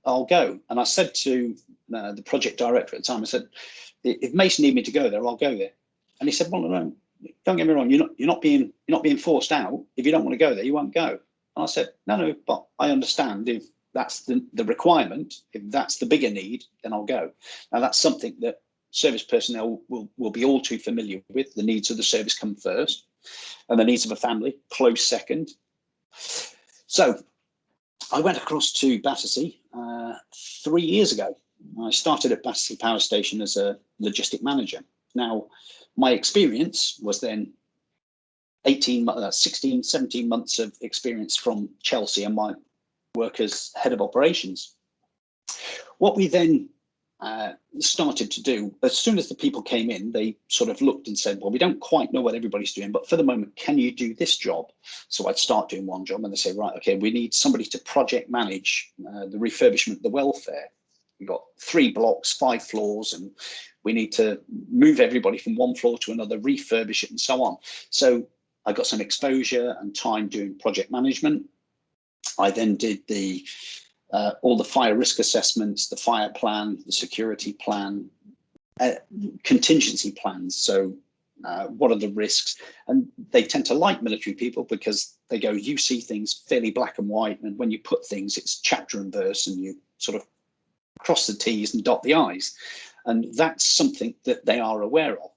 I'll go. And I said to the project director at the time, I said, if Mace need me to go there, I'll go there. And he said, well, no, don't get me wrong, you're not being forced out. If you don't want to go there, you won't go. And I said, no, but I understand if that's the requirement, if that's the bigger need, then I'll go. Now, that's something that service personnel will be all too familiar with. The needs of the service come first, and the needs of a family close second. So I went across to Battersea 3 years ago. I started at Battersea Power Station as a logistic manager. Now, my experience was then 16, 17 months of experience from Chelsea and my work as head of operations. What we then started to do, as soon as the people came in, they sort of looked and said, well, we don't quite know what everybody's doing, but for the moment, can you do this job? So I'd start doing one job and they say, right, okay, we need somebody to project manage the refurbishment, the welfare. We've got 3 blocks, 5 floors, and we need to move everybody from one floor to another, refurbish it and so on. So I got some exposure and time doing project management. I then did all the fire risk assessments, the fire plan, the security plan, contingency plans. So what are the risks? And they tend to like military people because they go, you see things fairly black and white, and when you put things, it's chapter and verse, and you sort of cross the T's and dot the I's. And that's something that they are aware of.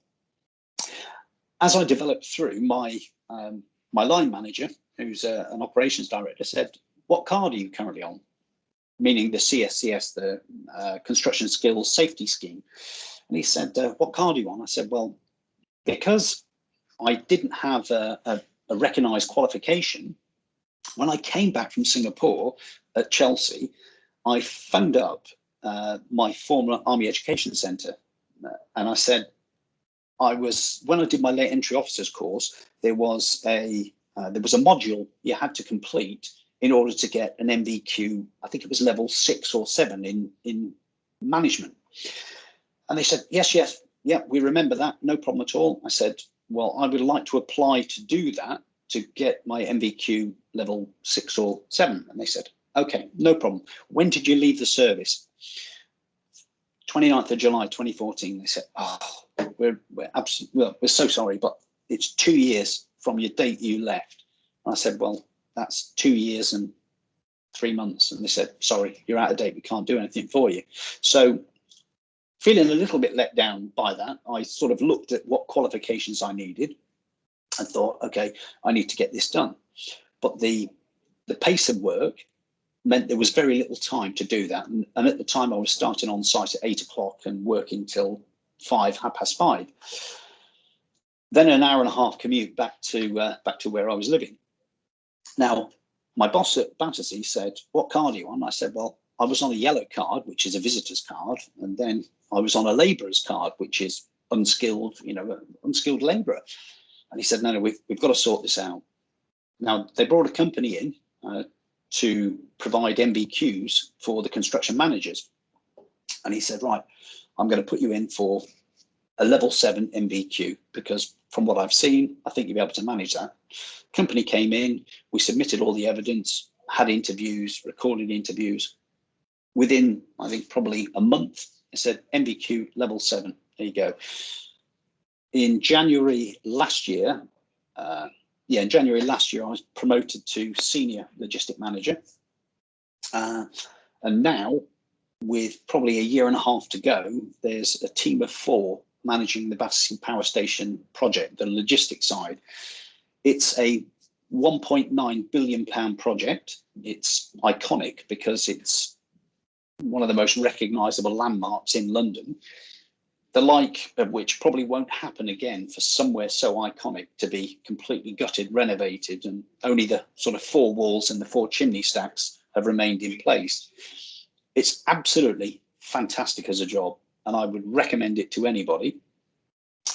as I developed through, my line manager, who's an operations director, said, "What card are you currently on?" Meaning the CSCS, the Construction Skills Safety Scheme. And he said, "What card are you on?" I said, "Well, because I didn't have a recognised qualification, when I came back from Singapore at Chelsea, I phoned up my former Army Education Centre, and I said, when I did my late entry officers course, there was a module you had to complete in order to get an MVQ. I think it was level 6 or 7 in management." And they said, yes, yeah, we remember that, no problem at all. I said, "Well, I would like to apply to do that, to get my MVQ level 6 or 7. And they said, "Okay, no problem. When did you leave the service?" 29th of July 2014. They said, "Oh, we're so sorry, but it's 2 years from your date you left." And I said, "Well, that's 2 years and 3 months." And they said, "Sorry, you're out of date. We can't do anything for you." So feeling a little bit let down by that, I sort of looked at what qualifications I needed and thought, okay, I need to get this done. But the pace of work meant there was very little time to do that. And at the time I was starting on site at 8 o'clock and working till 5:30. Then an hour and a half commute back to where I was living. Now, my boss at Battersea said, "What card are you on?" I said, "Well, I was on a yellow card, which is a visitor's card, and then I was on a labourer's card, which is unskilled labourer." And he said, "No, we've got to sort this out." Now, they brought a company in to provide MVQs for the construction managers. And he said, "Right, I'm going to put you in for a level 7 MVQ, because from what I've seen, I think you'll be able to manage that." Company came in, we submitted all the evidence, had interviews, recorded interviews. Within, I think, probably a month, I said, "MVQ level 7, there you go." In January last year, I was promoted to senior logistic manager. And now, with probably a year and a half to go, there's a team of 4 managing the Battersea Power Station project, the logistics side. It's a £1.9 billion project. It's iconic because it's one of the most recognisable landmarks in London, the like of which probably won't happen again for somewhere so iconic to be completely gutted, renovated, and only the sort of 4 walls and the 4 chimney stacks have remained in place. It's absolutely fantastic as a job, and I would recommend it to anybody.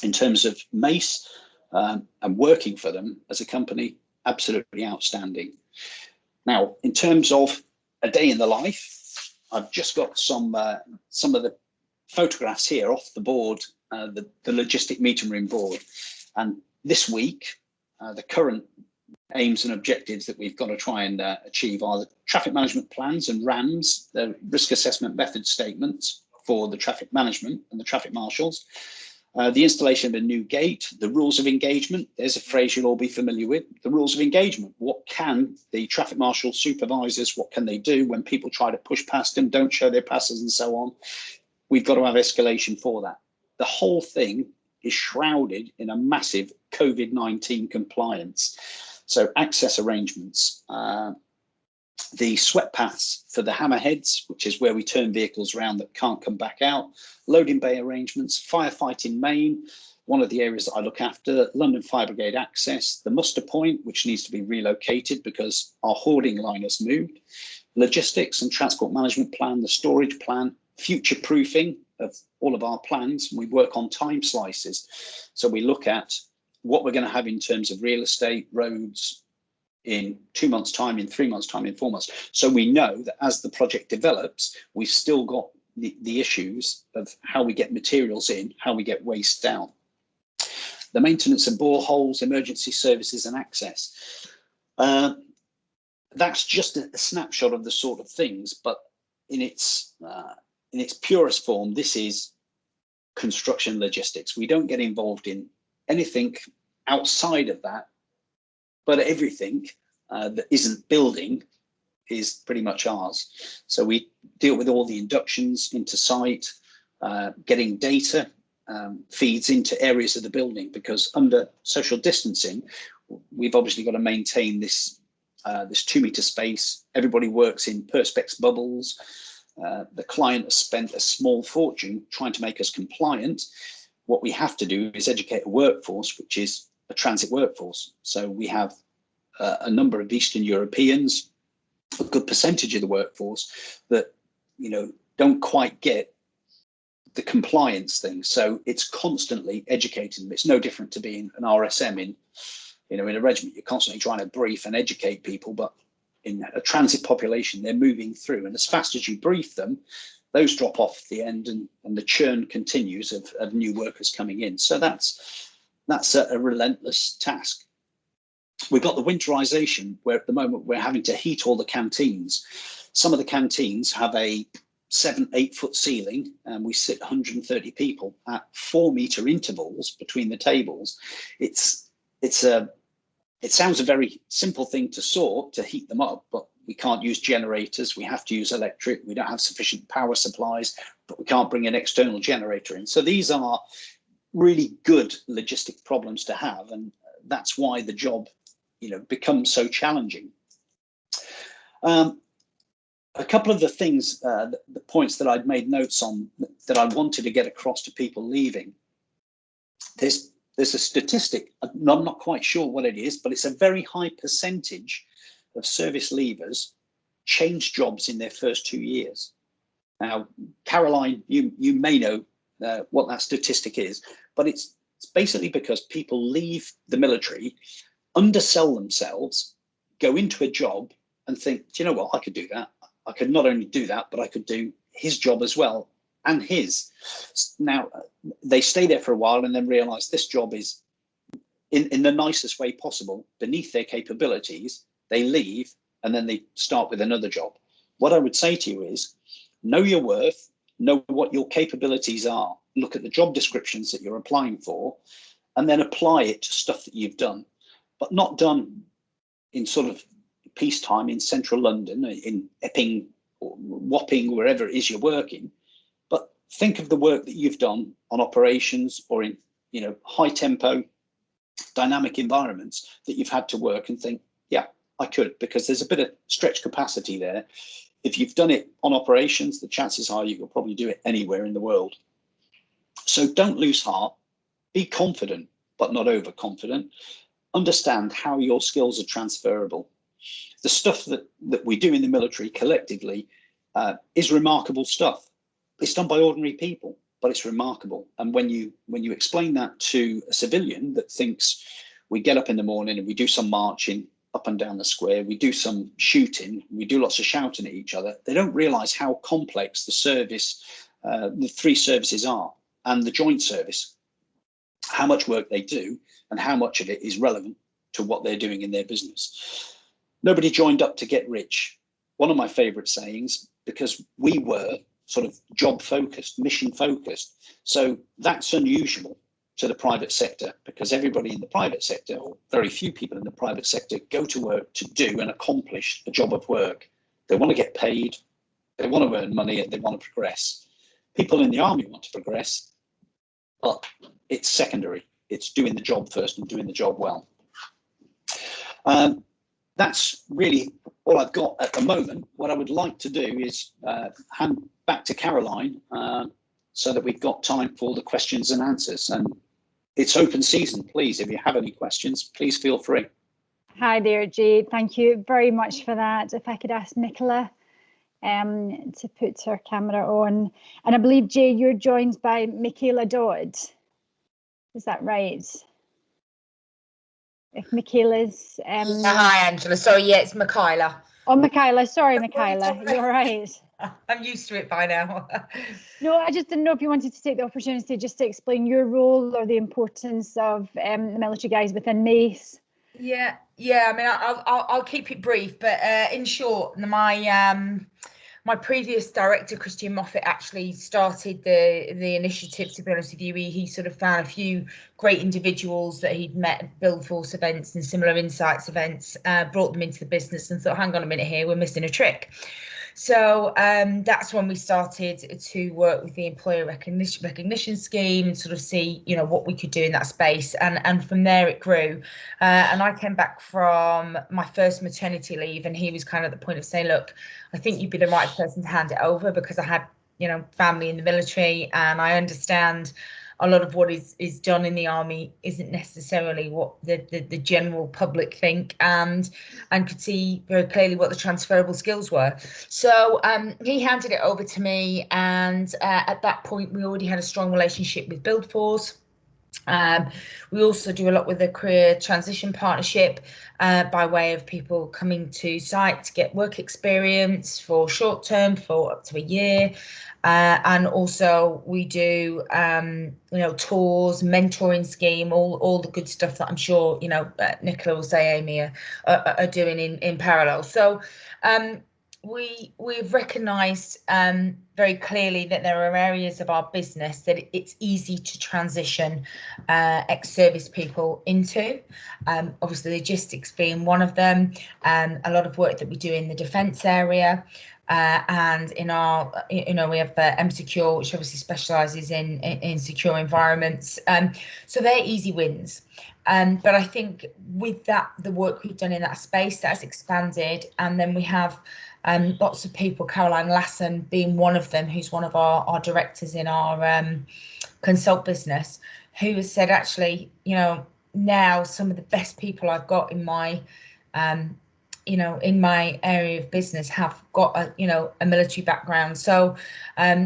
In terms of Mace and working for them as a company, absolutely outstanding. Now, in terms of a day in the life, I've just got some of the photographs here off the board, the logistic meeting room board. And this week, the current aims and objectives that we've got to try and achieve are the traffic management plans and RAMs, the risk assessment method statements for the traffic management and the traffic marshals, the installation of a new gate, the rules of engagement. There's a phrase you'll all be familiar with, the rules of engagement. What can the traffic marshal supervisors, what can they do when people try to push past them, don't show their passes and so on? We've got to have escalation for that. The whole thing is shrouded in a massive COVID-19 compliance. So access arrangements, the sweat paths for the hammerheads, which is where we turn vehicles around that can't come back out, loading bay arrangements, firefighting main, one of the areas that I look after, London Fire Brigade access, the muster point, which needs to be relocated because our hoarding line has moved, logistics and transport management plan, the storage plan, future proofing of all of our plans. We work on time slices. So we look at what we're going to have in terms of real estate, roads, in 2 months' time, in 3 months' time, in 4 months. So we know that as the project develops, we've still got the issues of how we get materials in, how we get waste out. The maintenance of boreholes, emergency services and access. That's just a snapshot of the sort of things, but in its purest form, this is construction logistics. We don't get involved in anything outside of that, but everything that isn't building is pretty much ours. So we deal with all the inductions into site, getting data feeds into areas of the building, because under social distancing, we've obviously got to maintain this 2 meter space. Everybody works in perspex bubbles. The client has spent a small fortune trying to make us compliant. What we have to do is educate a workforce, which is a transit workforce. So we have a number of Eastern Europeans, a good percentage of the workforce that, don't quite get the compliance thing. So it's constantly educating them. It's no different to being an RSM in a regiment. You're constantly trying to brief and educate people, but in a transit population, they're moving through, and as fast as you brief them, those drop off at the end, and the churn continues of new workers coming in. So that's a relentless task. We've got the winterization, where at the moment we're having to heat all the canteens. Some of the canteens have a 7-8 foot ceiling, and we sit 130 people at 4 meter intervals between the tables. It sounds a very simple thing to sort, to heat them up, but we can't use generators. We have to use electric. We don't have sufficient power supplies, but we can't bring an external generator in. So these are really good logistic problems to have, and that's why the job becomes so challenging. A couple of the things, the points that I'd made notes on that I wanted to get across to people leaving. There's a statistic, I'm not quite sure what it is, but it's a very high percentage of service leavers change jobs in their first 2 years. Now, Caroline, you may know what that statistic is, but it's basically because people leave the military, undersell themselves, go into a job and think, do you know what, I could do that. I could not only do that, but I could do his job as well, and his. Now, they stay there for a while and then realize this job is, in the nicest way possible, beneath their capabilities. They leave and then they start with another job. What I would say to you is, know your worth, know what your capabilities are, look at the job descriptions that you're applying for, and then apply it to stuff that you've done, but not done in sort of peacetime in central London, in Epping or Wapping, wherever it is you're working. But think of the work that you've done on operations or in high tempo, dynamic environments that you've had to work, and think, yeah, I could, because there's a bit of stretch capacity there. If you've done it on operations, the chances are you could probably do it anywhere in the world. So don't lose heart, be confident, but not overconfident. Understand how your skills are transferable. The stuff that we do in the military collectively is remarkable stuff. It's done by ordinary people, but it's remarkable. And when you explain that to a civilian that thinks we get up in the morning and we do some marching up and down the square, we do some shooting, we do lots of shouting at each other, they don't realize how complex the service, the three services are, and the joint service, how much work they do and how much of it is relevant to what they're doing in their business. Nobody joined up to get rich. One of my favorite sayings, because we were sort of job focused, mission focused. So that's unusual to the private sector, because everybody in the private sector, or very few people in the private sector, go to work to do and accomplish a job of work. They want to get paid, they want to earn money, and they want to progress. People in the army want to progress, but it's secondary. It's doing the job first and doing the job well. That's really all I've got at the moment. What I would like to do is hand back to Caroline so that we've got time for the questions and answers. And it's open season, please. If you have any questions, please feel free. Hi there, Jade. Thank you very much for that. If I could ask Nicola to put her camera on. And I believe, Jade, you're joined by Michaela Dodd. Is that right? If Michaela's hi Angela, sorry, yeah, it's Michaela. Oh, Michaela, sorry, Michaela, you're right. I'm used to it by now. No, I just didn't know if you wanted to take the opportunity just to explain your role or the importance of the military guys within Mace. Yeah, I mean, I'll keep it brief, but in short, my previous director, Christian Moffat, actually started the initiative, to be honest with you. He sort of found a few great individuals that he'd met at Build Force events and similar insights events, brought them into the business and thought, hang on a minute here, we're missing a trick. So that's when we started to work with the employer recognition scheme and sort of see, you know, what we could do in that space. And from there it grew. And I came back from my first maternity leave, and he was kind of at the point of saying, look, I think you'd be the right person to hand it over, because I had, you know, family in the military, and I understand a lot of what is done in the army isn't necessarily what the general public think, and could see very clearly what the transferable skills were. So he handed it over to me, and at that point we already had a strong relationship with Build Force. We also do a lot with the Career Transition Partnership by way of people coming to site to get work experience for short term, for up to a year. And also we do, you know, tours, mentoring scheme, all the good stuff that I'm sure, you know, Nicola will say, Amey are doing in parallel. So we've recognised very clearly that there are areas of our business that it's easy to transition ex-service people into. Obviously, logistics being one of them. A lot of work that we do in the defence area. And in our, you know, we have M-Secure, which obviously specialises in secure environments. So they're easy wins. But I think with that, the work we've done in that space, that's expanded. And then we have lots of people, Caroline Lassen being one of them, who's one of our directors in our consult business, who has said, actually, you know, now some of the best people I've got in my you know, in my area of business have got a, you know, a military background. So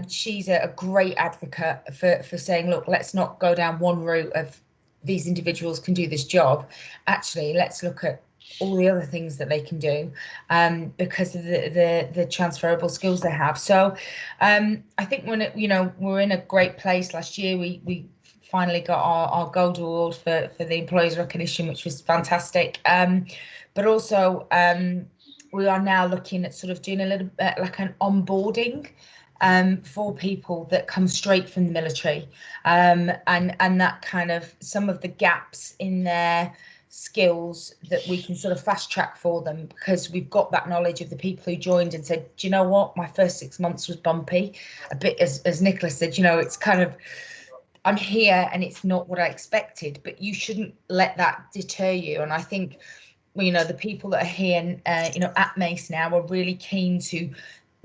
she's a great advocate for saying, look, let's not go down one route of these individuals can do this job. Actually, let's look at all the other things that they can do because of the transferable skills they have. So I think when it, you know, we're in a great place. Last year we finally got our gold award for the employees recognition, which was fantastic. But also we are now looking at sort of doing a little bit like an onboarding for people that come straight from the military, and that kind of some of the gaps in their skills that we can sort of fast track for them, because we've got that knowledge of the people who joined and said, do you know what, my first 6 months was bumpy, a bit as Nicola said, you know, it's kind of, I'm here and it's not what I expected, but you shouldn't let that deter you. And I think, you know, the people that are here, you know, at Mace now are really keen to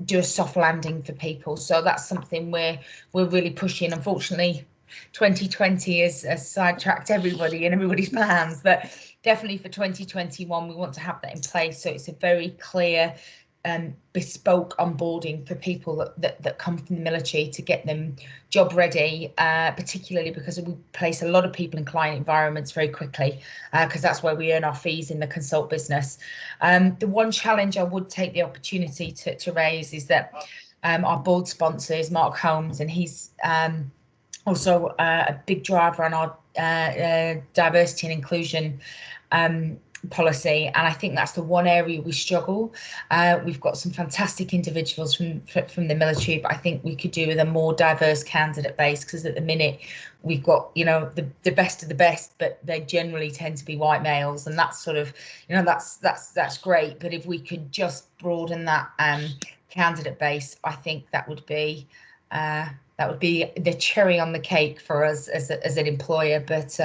do a soft landing for people. So that's something we're really pushing. Unfortunately, 2020 has sidetracked everybody and everybody's plans, but definitely for 2021 we want to have that in place, so it's a very clear bespoke onboarding for people that come from the military to get them job ready, particularly because we place a lot of people in client environments very quickly, because that's where we earn our fees in the consult business. The one challenge I would take the opportunity to raise is that our board sponsor is Mark Holmes, and he's also a big driver on our diversity and inclusion policy, and I think that's the one area we struggle. We've got some fantastic individuals from the military, but I think we could do with a more diverse candidate base, because at the minute we've got, you know, the best of the best, but they generally tend to be white males, and that's sort of, you know, that's great, but if we could just broaden that candidate base, I think that would be the cherry on the cake for us as an employer. But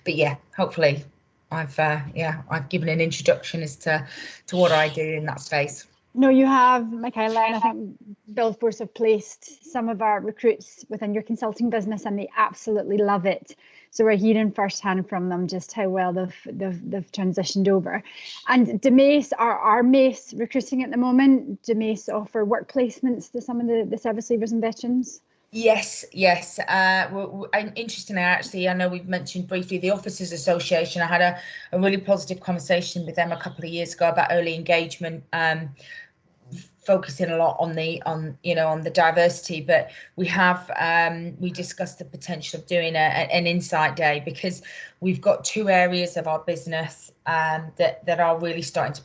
yeah, hopefully I've given an introduction as to what I do in that space. No, you have, Michaela, and I think Build Force have placed some of our recruits within your consulting business, and they absolutely love it. So we're hearing firsthand from them just how well they've transitioned over. And do Mace, are Mace recruiting at the moment? Do Mace offer work placements to some of the service leavers and veterans? Yes. Interestingly, actually, I know we've mentioned briefly the Officers Association. I had a really positive conversation with them a couple of years ago about early engagement, focusing a lot on the diversity, but we discussed the potential of doing an insight day, because we've got two areas of our business that are really starting to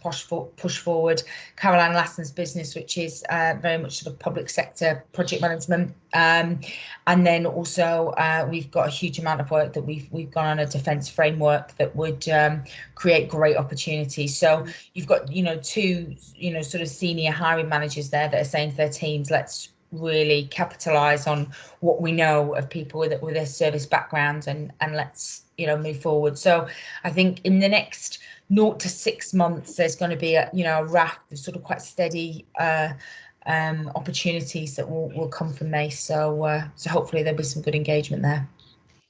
push forward. Caroline Lasson's business, which is very much sort of public sector project management, and then also we've got a huge amount of work that we've gone on a defence framework that would create great opportunities. So you've got two sort of senior hiring managers there that are saying to their teams, let's really capitalise on what we know of people with their service backgrounds and let's move forward. So I think in the next 0 to 6 months there's going to be a raft of sort of quite steady opportunities that will come from Mace. So hopefully there'll be some good engagement there.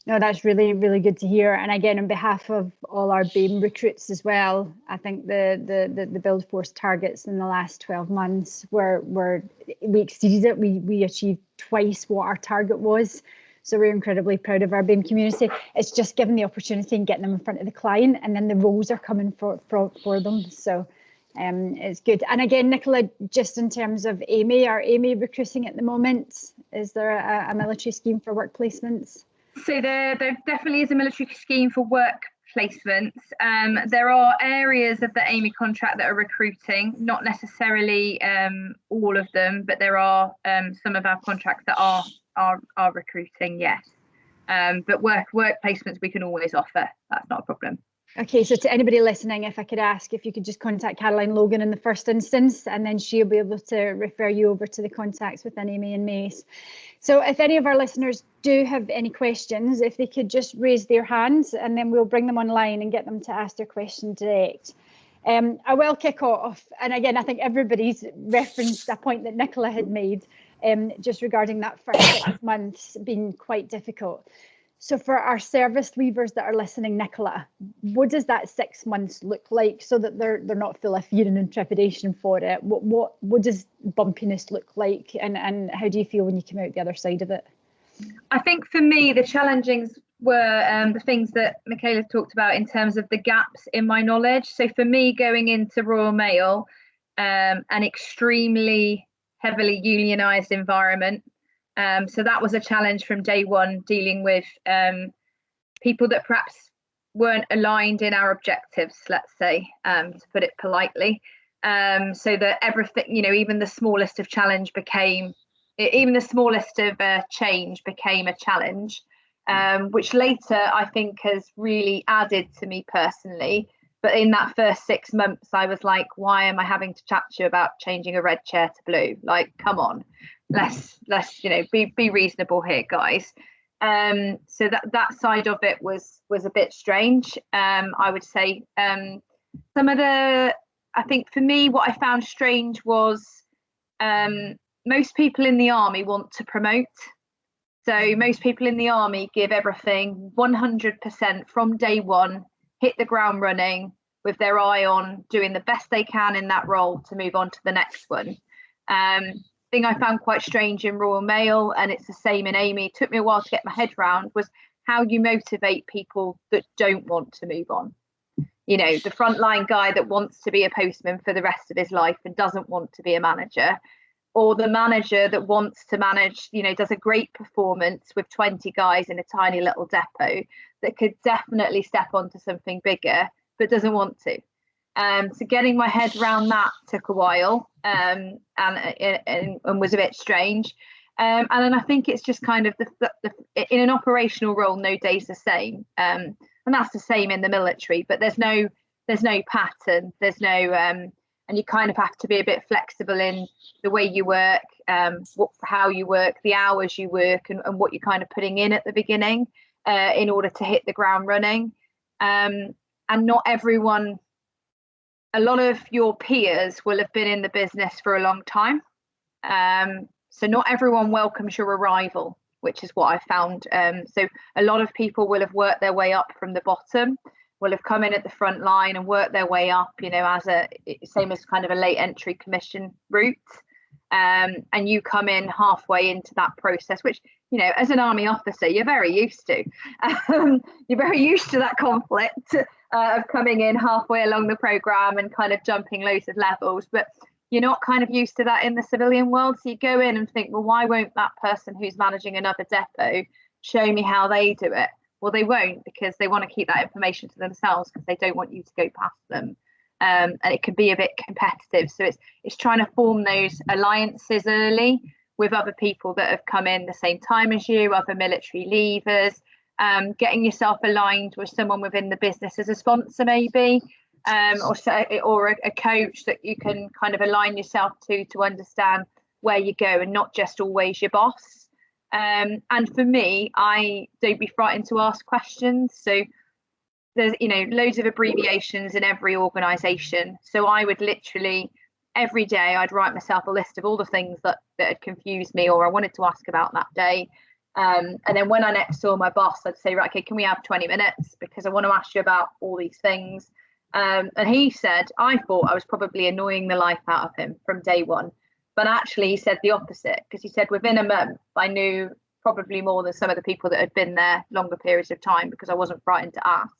No, that's really, really good to hear. And again, on behalf of all our BAME recruits as well, I think the build force targets in the last 12 months we exceeded it. We achieved twice what our target was. So we're incredibly proud of our BAME community. It's just giving the opportunity and getting them in front of the client, and then the roles are coming for them. So it's good. And again, Nicola, just in terms of Amey, are Amey recruiting at the moment? Is there a military scheme for work placements? So there definitely is a military scheme for work placements. There are areas of the Amey contract that are recruiting, not necessarily all of them, but there are some of our contracts that are recruiting, yes. But work placements we can always offer. That's not a problem. Okay, so to anybody listening, if I could ask if you could just contact Caroline Logan in the first instance, and then she'll be able to refer you over to the contacts within Amey and Mace. So if any of our listeners do have any questions, if they could just raise their hands, and then we'll bring them online and get them to ask their question direct. I will kick off, and again, I think everybody's referenced a point that Nicola had made, just regarding that first 6 months being quite difficult. So for our service leavers that are listening, Nicola, what does that 6 months look like so that they're not full of fear and trepidation for it? What does bumpiness look like, and how do you feel when you come out the other side of it? I think for me, the challengings were the things that Michaela talked about in terms of the gaps in my knowledge. So for me, going into Royal Mail, an extremely heavily unionised environment. So that was a challenge from day one, dealing with people that perhaps weren't aligned in our objectives, let's say, to put it politely. So that everything, even the smallest of change became a challenge, which later I think has really added to me personally. But in that first 6 months, I was like, why am I having to chat to you about changing a red chair to blue? Like, come on. Let's be reasonable here, guys. So that side of it was a bit strange. I would say I think for me, what I found strange was most people in the army want to promote. So most people in the army give everything 100% from day one, hit the ground running with their eye on doing the best they can in that role to move on to the next one. Thing I found quite strange in Royal Mail, and it's the same in Amey, took me a while to get my head around, was how you motivate people that don't want to move on. The frontline guy that wants to be a postman for the rest of his life and doesn't want to be a manager, or the manager that wants to manage, does a great performance with 20 guys in a tiny little depot that could definitely step onto something bigger, but doesn't want to. So getting my head around that took a while, and was a bit strange. And then I think it's just kind of in an operational role, no day's the same. And that's the same in the military, but there's no pattern, there's no, and you kind of have to be a bit flexible in the way you work, how you work, the hours you work, and what you're kind of putting in at the beginning in order to hit the ground running. And not everyone, a lot of your peers will have been in the business for a long time. So not everyone welcomes your arrival, which is what I found. So a lot of people will have worked their way up from the bottom, will have come in at the front line and worked their way up, as same as kind of a late entry commission route. And you come in halfway into that process, which, as an army officer, you're very used to. You're very used to that conflict of coming in halfway along the programme and kind of jumping loads of levels. But you're not kind of used to that in the civilian world. So you go in and think, well, why won't that person who's managing another depot show me how they do it? Well, they won't, because they want to keep that information to themselves because they don't want you to go past them. And it can be a bit competitive. So it's trying to form those alliances early with other people that have come in the same time as you, other military leavers, getting yourself aligned with someone within the business as a sponsor maybe, or a coach that you can kind of align yourself to understand where you go, and not just always your boss. And for me, I don't be frightened to ask questions. So there's, you know, loads of abbreviations in every organisation. So I would literally every day I'd write myself a list of all the things that had confused me or I wanted to ask about that day. And then when I next saw my boss, I'd say, right, okay, can we have 20 minutes? Because I want to ask you about all these things. And he said, I thought I was probably annoying the life out of him from day one. But actually, he said the opposite, because he said within a month, I knew probably more than some of the people that had been there longer periods of time, because I wasn't frightened to ask.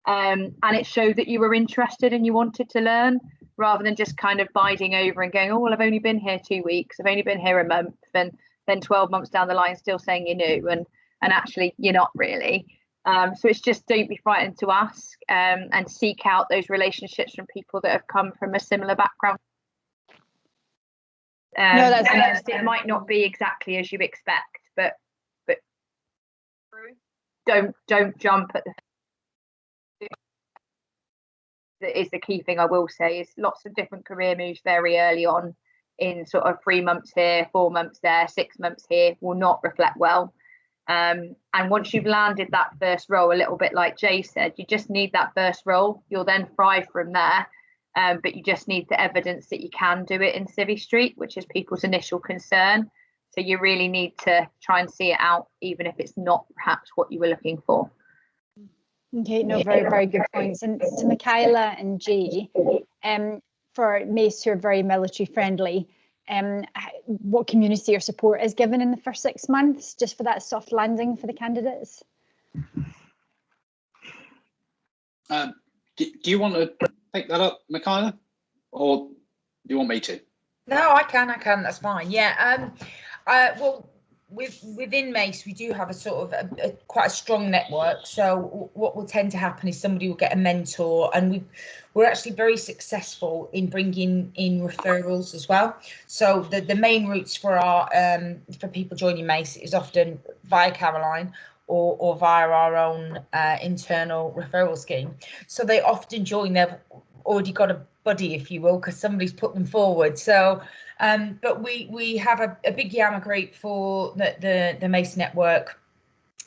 And it showed that you were interested and you wanted to learn, rather than just kind of biding over and going, oh, well, I've only been here 2 weeks, I've only been here a month, and then 12 months down the line still saying you're new, and actually you're not really. So it's just, don't be frightened to ask, and seek out those relationships from people that have come from a similar background. No, that's nice. It might not be exactly as you expect, but don't jump at the. That is the key thing I will say, is lots of different career moves very early on, in sort of 3 months here, 4 months there, 6 months here, will not reflect well. And once you've landed that first role, a little bit like Jay said, you just need that first role. You'll then thrive from there. But you just need the evidence that you can do it in Civvy Street, which is people's initial concern. So you really need to try and see it out, even if it's not perhaps what you were looking for. Okay, no, very, very good points. And to Nicola and Jay, for Mace, who are very military friendly, what community or support is given in the first 6 months, just for that soft landing for the candidates? Do you want to pick that up, Nicola, or do you want me to? No, I can. That's fine. Yeah. Well, within Mace, we do have a sort of quite a strong network. So what will tend to happen is somebody will get a mentor, and we're actually very successful in bringing in referrals as well. So the main routes for our for people joining Mace is often via Caroline or via our own internal referral scheme. So they often join, they've already got a buddy, if you will, because somebody's put them forward. So but we have a big Yammer group for the Mace network,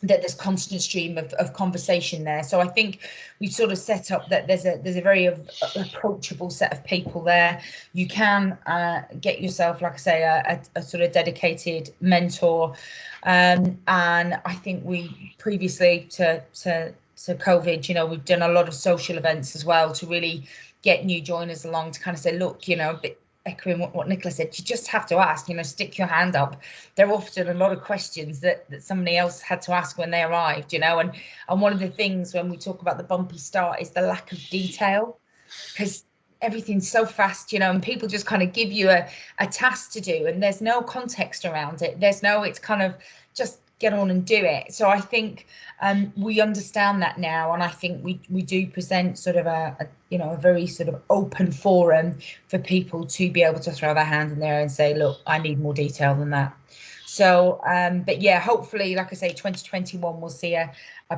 that there's constant stream of conversation there. So I think we've sort of set up that there's a very approachable set of people there. You can get yourself, like I say, a sort of dedicated mentor. And I think we previously to COVID, you know, we've done a lot of social events as well to really get new joiners along, to kind of say, look, you know, a bit echoing what Nicola said, you just have to ask, you know, stick your hand up. There are often a lot of questions that somebody else had to ask when they arrived, you know, and one of the things when we talk about the bumpy start is the lack of detail, because everything's so fast, you know, and people just kind of give you a task to do, and there's no context around it. It's kind of just get on and do it. So I think we understand that now, and I think we do present sort of a very sort of open forum for people to be able to throw their hand in there and say, look, I need more detail than that. So but yeah, hopefully, like I say, 2021 we'll see a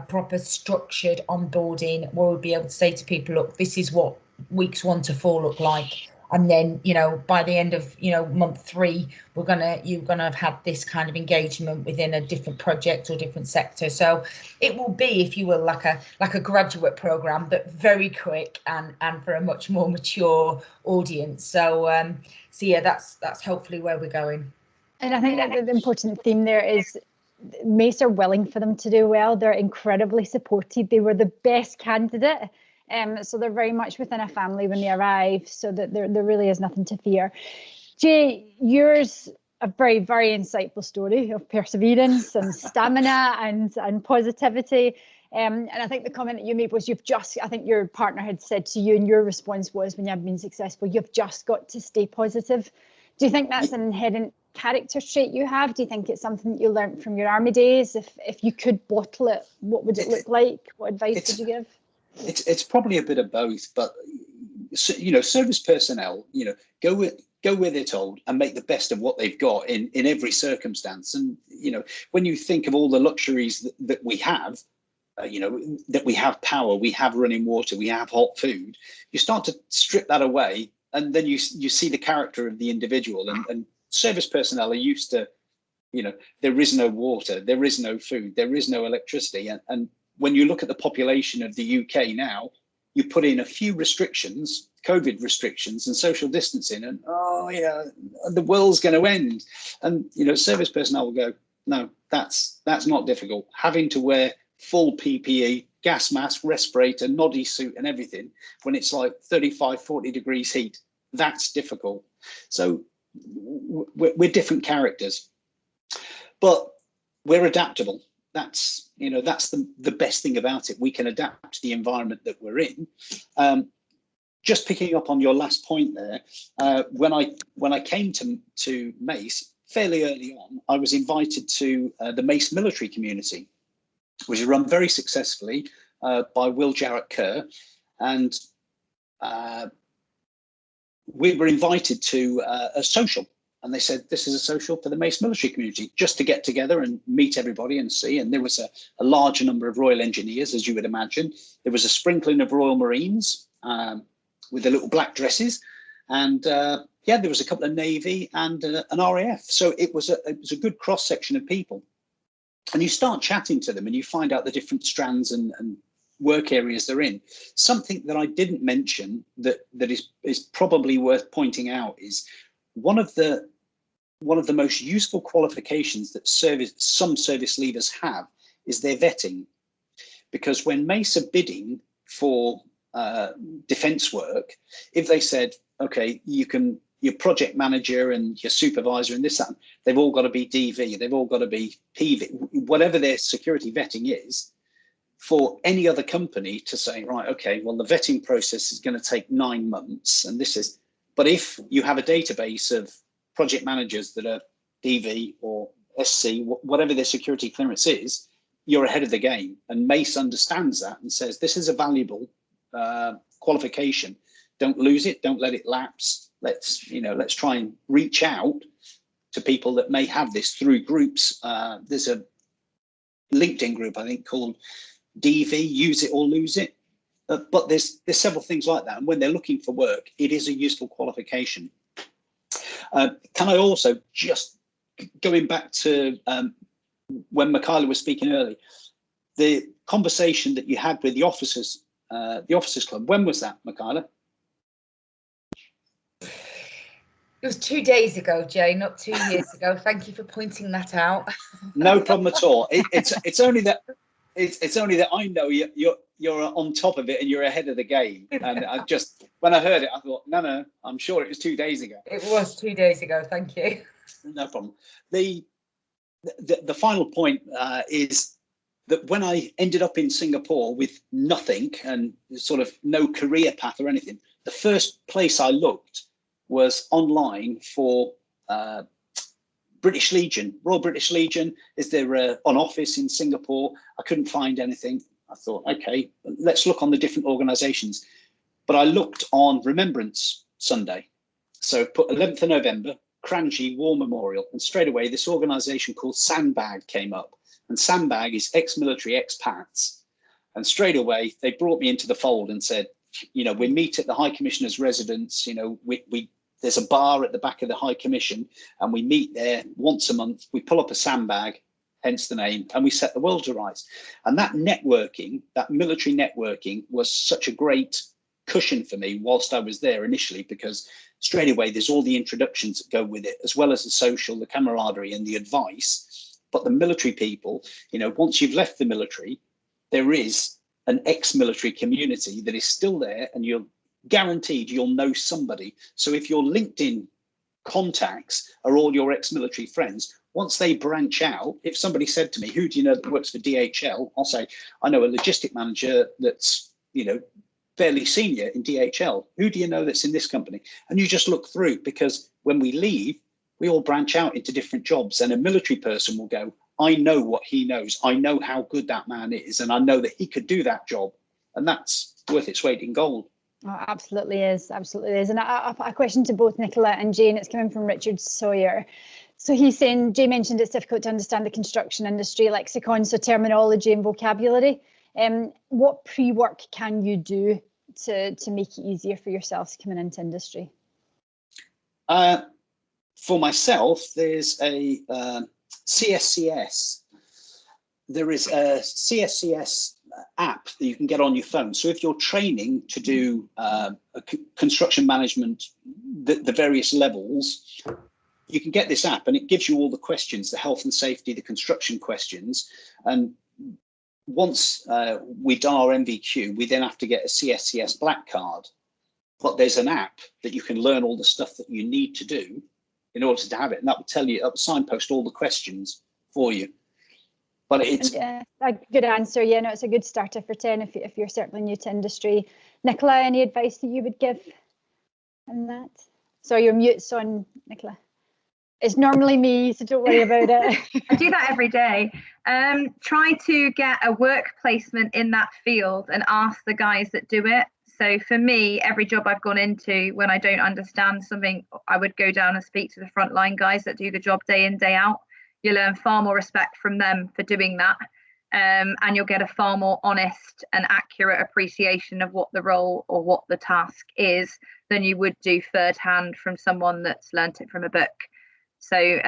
proper structured onboarding where we'll be able to say to people, look, this is what weeks 1 to 4 look like. And then, you know, by the end of, you know, month 3, you're gonna have had this kind of engagement within a different project or different sector. So it will be, if you will, like a graduate program, but very quick and for a much more mature audience. So yeah, that's hopefully where we're going. And I think that the important theme there is Mace are willing for them to do well. They're incredibly supported. They were the best candidate. So they're very much within a family when they arrive, so that there really is nothing to fear. Jay, yours a very, very insightful story of perseverance and stamina and positivity. And I think the comment that you made was I think your partner had said to you, and your response was, when you have been successful, you've just got to stay positive. Do you think that's an inherent character trait you have? Do you think it's something that you learned from your army days? If you could bottle it, what would it look like? What advice would you give? It's probably a bit of both, but you know, service personnel, you know, go where they're told and make the best of what they've got in every circumstance. And you know, when you think of all the luxuries that we have, you know, that we have power, we have running water, we have hot food, you start to strip that away, and then you see the character of the individual. And service personnel are used to, you know, there is no water, there is no food, there is no electricity, and when you look at the population of the UK now, you put in a few restrictions, COVID restrictions and social distancing, and oh yeah, the world's going to end. And you know, service personnel will go, no, that's not difficult. Having to wear full PPE, gas mask, respirator, noddy suit and everything when it's like 35, 40 degrees heat, that's difficult. So we're different characters, but we're adaptable. That's, you know, that's the best thing about it. We can adapt to the environment that we're in. Just picking up on your last point there, when I came to Mace fairly early on, I was invited to the Mace military community, which is run very successfully by Will Jarrett Kerr, and we were invited to a social. And they said, this is a social for the Mace military community, just to get together and meet everybody and see. And there was a large number of Royal Engineers, as you would imagine. There was a sprinkling of Royal Marines with the little black dresses. And yeah, there was a couple of Navy and an RAF. So it was a good cross section of people. And you start chatting to them and you find out the different strands and work areas they're in. Something that I didn't mention that is probably worth pointing out is one of the most useful qualifications that some service leaders have is their vetting. Because when Mace are bidding for defence work, if they said, okay, your project manager and your supervisor and this, that, they've all got to be DV, they've all got to be PV, whatever their security vetting is, for any other company to say, right, okay, well, the vetting process is going to take 9 months, and this is, but if you have a database of project managers that are DV or SC, whatever their security clearance is, you're ahead of the game. And Mace understands that and says, this is a valuable qualification. Don't lose it. Don't let it lapse. Let's try and reach out to people that may have this through groups. There's a LinkedIn group, I think, called DV, Use It or Lose It. But there's several things like that. And when they're looking for work, it is a useful qualification. Can I also, just going back to when Michaela was speaking earlier, the conversation that you had with the officers club, when was that, Michaela? It was 2 days ago, Jay, not 2 years ago. Thank you for pointing that out. No problem at all. It's only that I know you're on top of it and you're ahead of the game. And I just, when I heard it, I thought, no, I'm sure it was 2 days ago. It was 2 days ago. Thank you. No problem. The final point is that when I ended up in Singapore with nothing and sort of no career path or anything, the first place I looked was online for British Legion, Royal British Legion. Is there an office in Singapore? I couldn't find anything. I thought, okay, let's look on the different organisations. But I looked on Remembrance Sunday. So put 11th of November, Kranji War Memorial, and straight away this organisation called Sandbag came up. And Sandbag is ex-military expats. And straight away they brought me into the fold and said, you know, we meet at the High Commissioner's residence. You know, there's a bar at the back of the High Commission, and we meet there once a month. We pull up a sandbag, hence the name, and we set the world to rights. And that networking, that military networking, was such a great cushion for me whilst I was there initially, because straight away there's all the introductions that go with it, as well as the social, the camaraderie and the advice. But the military people, you know, once you've left the military, there is an ex-military community that is still there, and you're guaranteed you'll know somebody. So if your LinkedIn contacts are all your ex-military friends, once they branch out, if somebody said to me, who do you know that works for DHL? I'll say, I know a logistic manager that's, you know, fairly senior in DHL. Who do you know that's in this company? And you just look through, because when we leave, we all branch out into different jobs, and a military person will go, I know what he knows. I know how good that man is, and I know that he could do that job. And that's worth its weight in gold. Oh, absolutely is, absolutely is. And a question to both Nicola and Jane, it's coming from Richard Sawyer. So he's saying, Jay mentioned it's difficult to understand the construction industry lexicon, so terminology and vocabulary. What pre-work can you do to make it easier for yourselves coming into industry? For myself, there's a CSCS. There is a CSCS app that you can get on your phone. So if you're training to do construction management, the various levels, you can get this app, and it gives you all the questions, the health and safety, the construction questions. And once we've done our MVQ, we then have to get a CSCS black card. But there's an app that you can learn all the stuff that you need to do in order to have it, and that will tell you, that will signpost all the questions for you. But it's a good answer. Yeah, no, it's a good starter for 10 if you're certainly new to industry. Nicola, any advice that you would give on that? So your mute's on, Nicola. It's normally me, so don't worry about it. I do that every day. Try to get a work placement in that field and ask the guys that do it. So for me, every job I've gone into, when I don't understand something, I would go down and speak to the frontline guys that do the job day in, day out. You learn far more respect from them for doing that. And you'll get a far more honest and accurate appreciation of what the role or what the task is than you would do third hand from someone that's learnt it from a book. So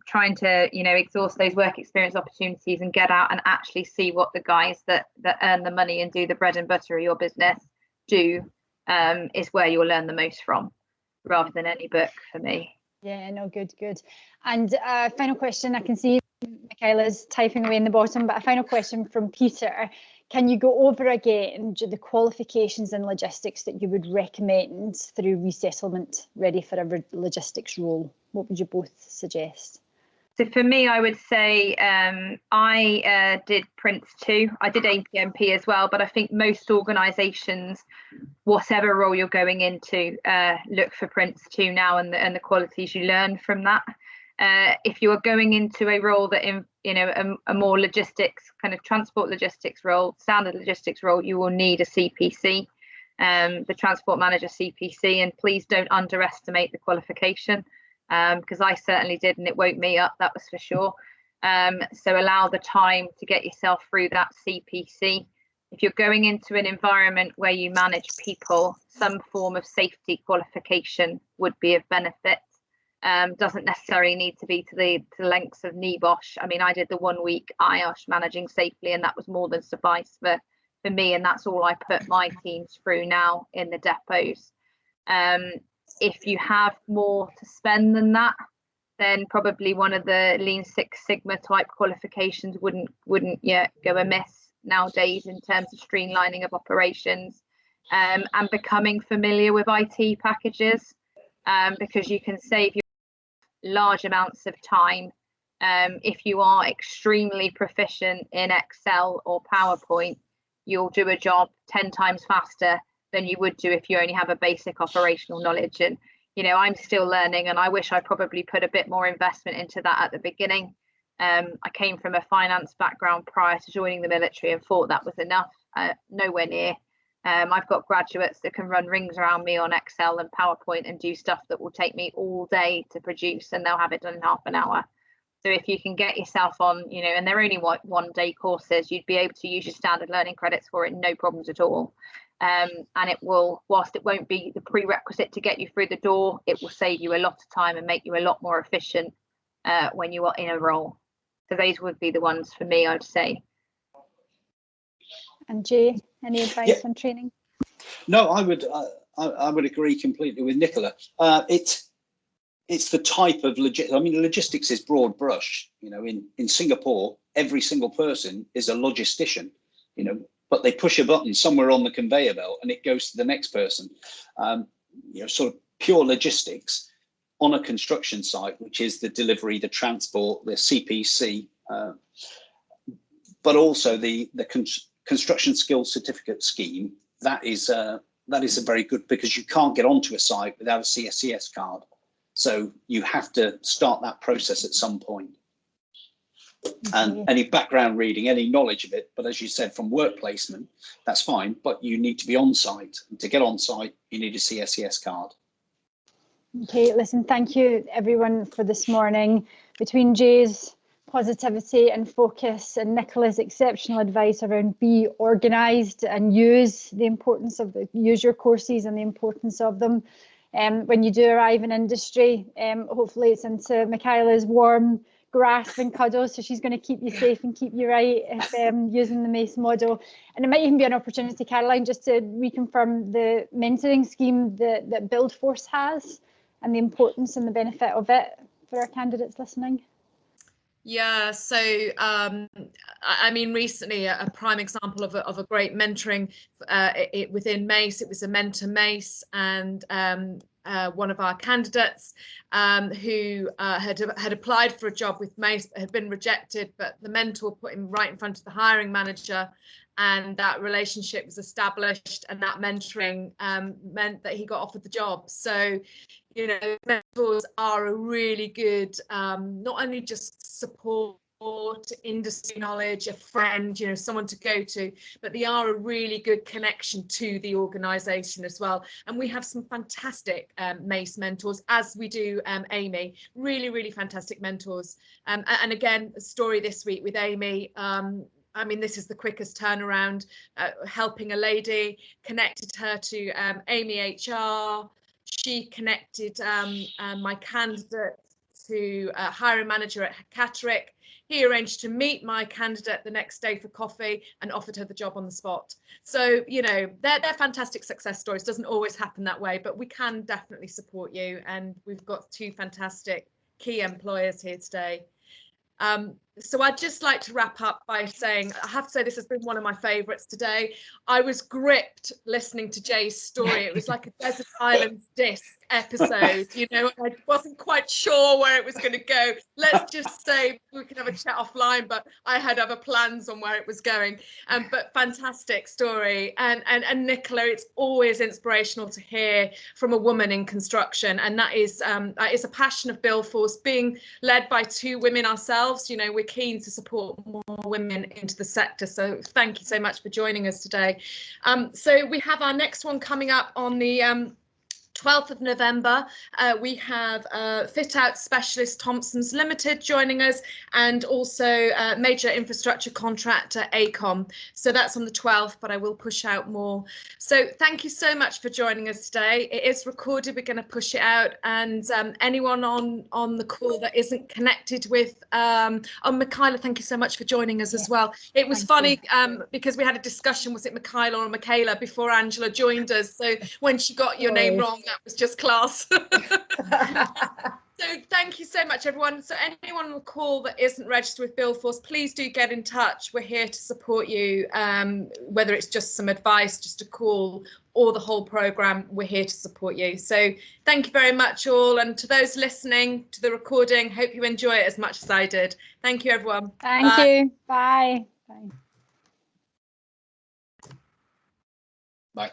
trying to, exhaust those work experience opportunities and get out and actually see what the guys that earn the money and do the bread and butter of your business do is where you'll learn the most from, rather than any book for me. Yeah, no, good. And final question, I can see Michaela's typing away in the bottom, but a final question from Peter. Can you go over again the qualifications and logistics that you would recommend through resettlement ready for a logistics role? What would you both suggest? So for me, I would say I did Prince 2. I did APMP as well, but I think most organisations, whatever role you're going into, look for Prince 2 now and the qualities you learn from that. If you are going into a role that a more logistics, kind of transport logistics role, standard logistics role, you will need a CPC, the transport manager CPC, and please don't underestimate the qualification. Because I certainly did, and it woke me up, that was for sure. So allow the time to get yourself through that CPC. If you're going into an environment where you manage people, some form of safety qualification would be of benefit. Doesn't necessarily need to be to the lengths of NEBOSH. I mean, I did the 1 week IOSH managing safely, and that was more than suffice for me, and that's all I put my teams through now in the depots. If you have more to spend than that, then probably one of the Lean Six Sigma type qualifications wouldn't go amiss nowadays in terms of streamlining of operations, and becoming familiar with IT packages, because you can save you large amounts of time. If you are extremely proficient in Excel or PowerPoint, you'll do a job 10 times faster than you would do if you only have a basic operational knowledge. And I'm still learning, and I wish I probably put a bit more investment into that at the beginning. I came from a finance background prior to joining the military and thought that was enough. Nowhere near. I've got graduates that can run rings around me on Excel and PowerPoint and do stuff that will take me all day to produce, and they'll have it done in half an hour. So if you can get yourself on, and they're only 1 day courses, you'd be able to use your standard learning credits for it, no problems at all. And it will, whilst it won't be the prerequisite to get you through the door, it will save you a lot of time and make you a lot more efficient when you are in a role. So those would be the ones for me, I'd say. And Jay, any advice on training? No, I would agree completely with Nicola. It's the type of logistics is broad brush. In Singapore, every single person is a logistician. But they push a button somewhere on the conveyor belt and it goes to the next person. Sort of pure logistics on a construction site, which is the delivery, the transport, the CPC, but also the construction skills certificate scheme. That is a very good, because you can't get onto a site without a CSCS card. So you have to start that process at some point. And any background reading, any knowledge of it, but as you said, from work placement, that's fine, but you need to be on site. And to get on site, you need a CSCS card. Okay, listen, thank you everyone for this morning. Between Jay's positivity and focus and Nicola's exceptional advice around be organised and use your courses and the importance of them. When you do arrive in industry, hopefully it's into Michaela's warm grasp and cuddle, so she's going to keep you safe and keep you right if, using the Mace model. And it might even be an opportunity, Caroline, just to reconfirm the mentoring scheme that BuildForce has and the importance and the benefit of it for our candidates listening. Yeah, so I mean, recently a prime example of a great mentoring within Mace. It was a mentor Mace, and one of our candidates who had applied for a job with Mace but had been rejected, but the mentor put him right in front of the hiring manager, and that relationship was established, and that mentoring meant that he got offered the job. So, you know, mentors are a really good, not only just support, industry knowledge, a friend, you know, someone to go to, but they are a really good connection to the organisation as well. And we have some fantastic Mace mentors, as we do Amey, really fantastic mentors. And again, a story this week with Amey. I mean, this is the quickest turnaround, helping a lady, connected her to Amey HR. She connected my candidate to a hiring manager at Catterick. He arranged to meet my candidate the next day for coffee and offered her the job on the spot. So, you know, they're fantastic success stories. Doesn't always happen that way, but we can definitely support you. And we've got two fantastic key employers here today. So I'd just like to wrap up by saying, I have to say this has been one of my favourites today. I was gripped listening to Jay's story. It was like a Desert Island Disc episode, you know. I wasn't quite sure where it was going to go. Let's just say we can have a chat offline, but I had other plans on where it was going. But fantastic story. And Nicola, it's always inspirational to hear from a woman in construction, and that is a passion of BuildForce, being led by two women ourselves. You know, we're keen to support more women into the sector, so thank you so much for joining us today. So we have our next one coming up on the 12th of November. We have Fit Out Specialist Thompson's Limited joining us, and also major infrastructure contractor ACOM. So that's on the 12th, but I will push out more. So thank you so much for joining us today. It is recorded. We're going to push it out, and anyone on the call that isn't connected with Michaela, thank you so much for joining us as well. It was funny because we had a discussion, was it Michaela or Michaela, before Angela joined us. So when she got your name wrong, that was just class. So thank you so much, everyone. So anyone on the call that isn't registered with BuildForce, please do get in touch. We're here to support you, whether it's just some advice, just a call, or the whole programme. We're here to support you. So thank you very much all, and to those listening to the recording, hope you enjoy it as much as I did. Thank you, everyone. Thank you. Bye. Bye.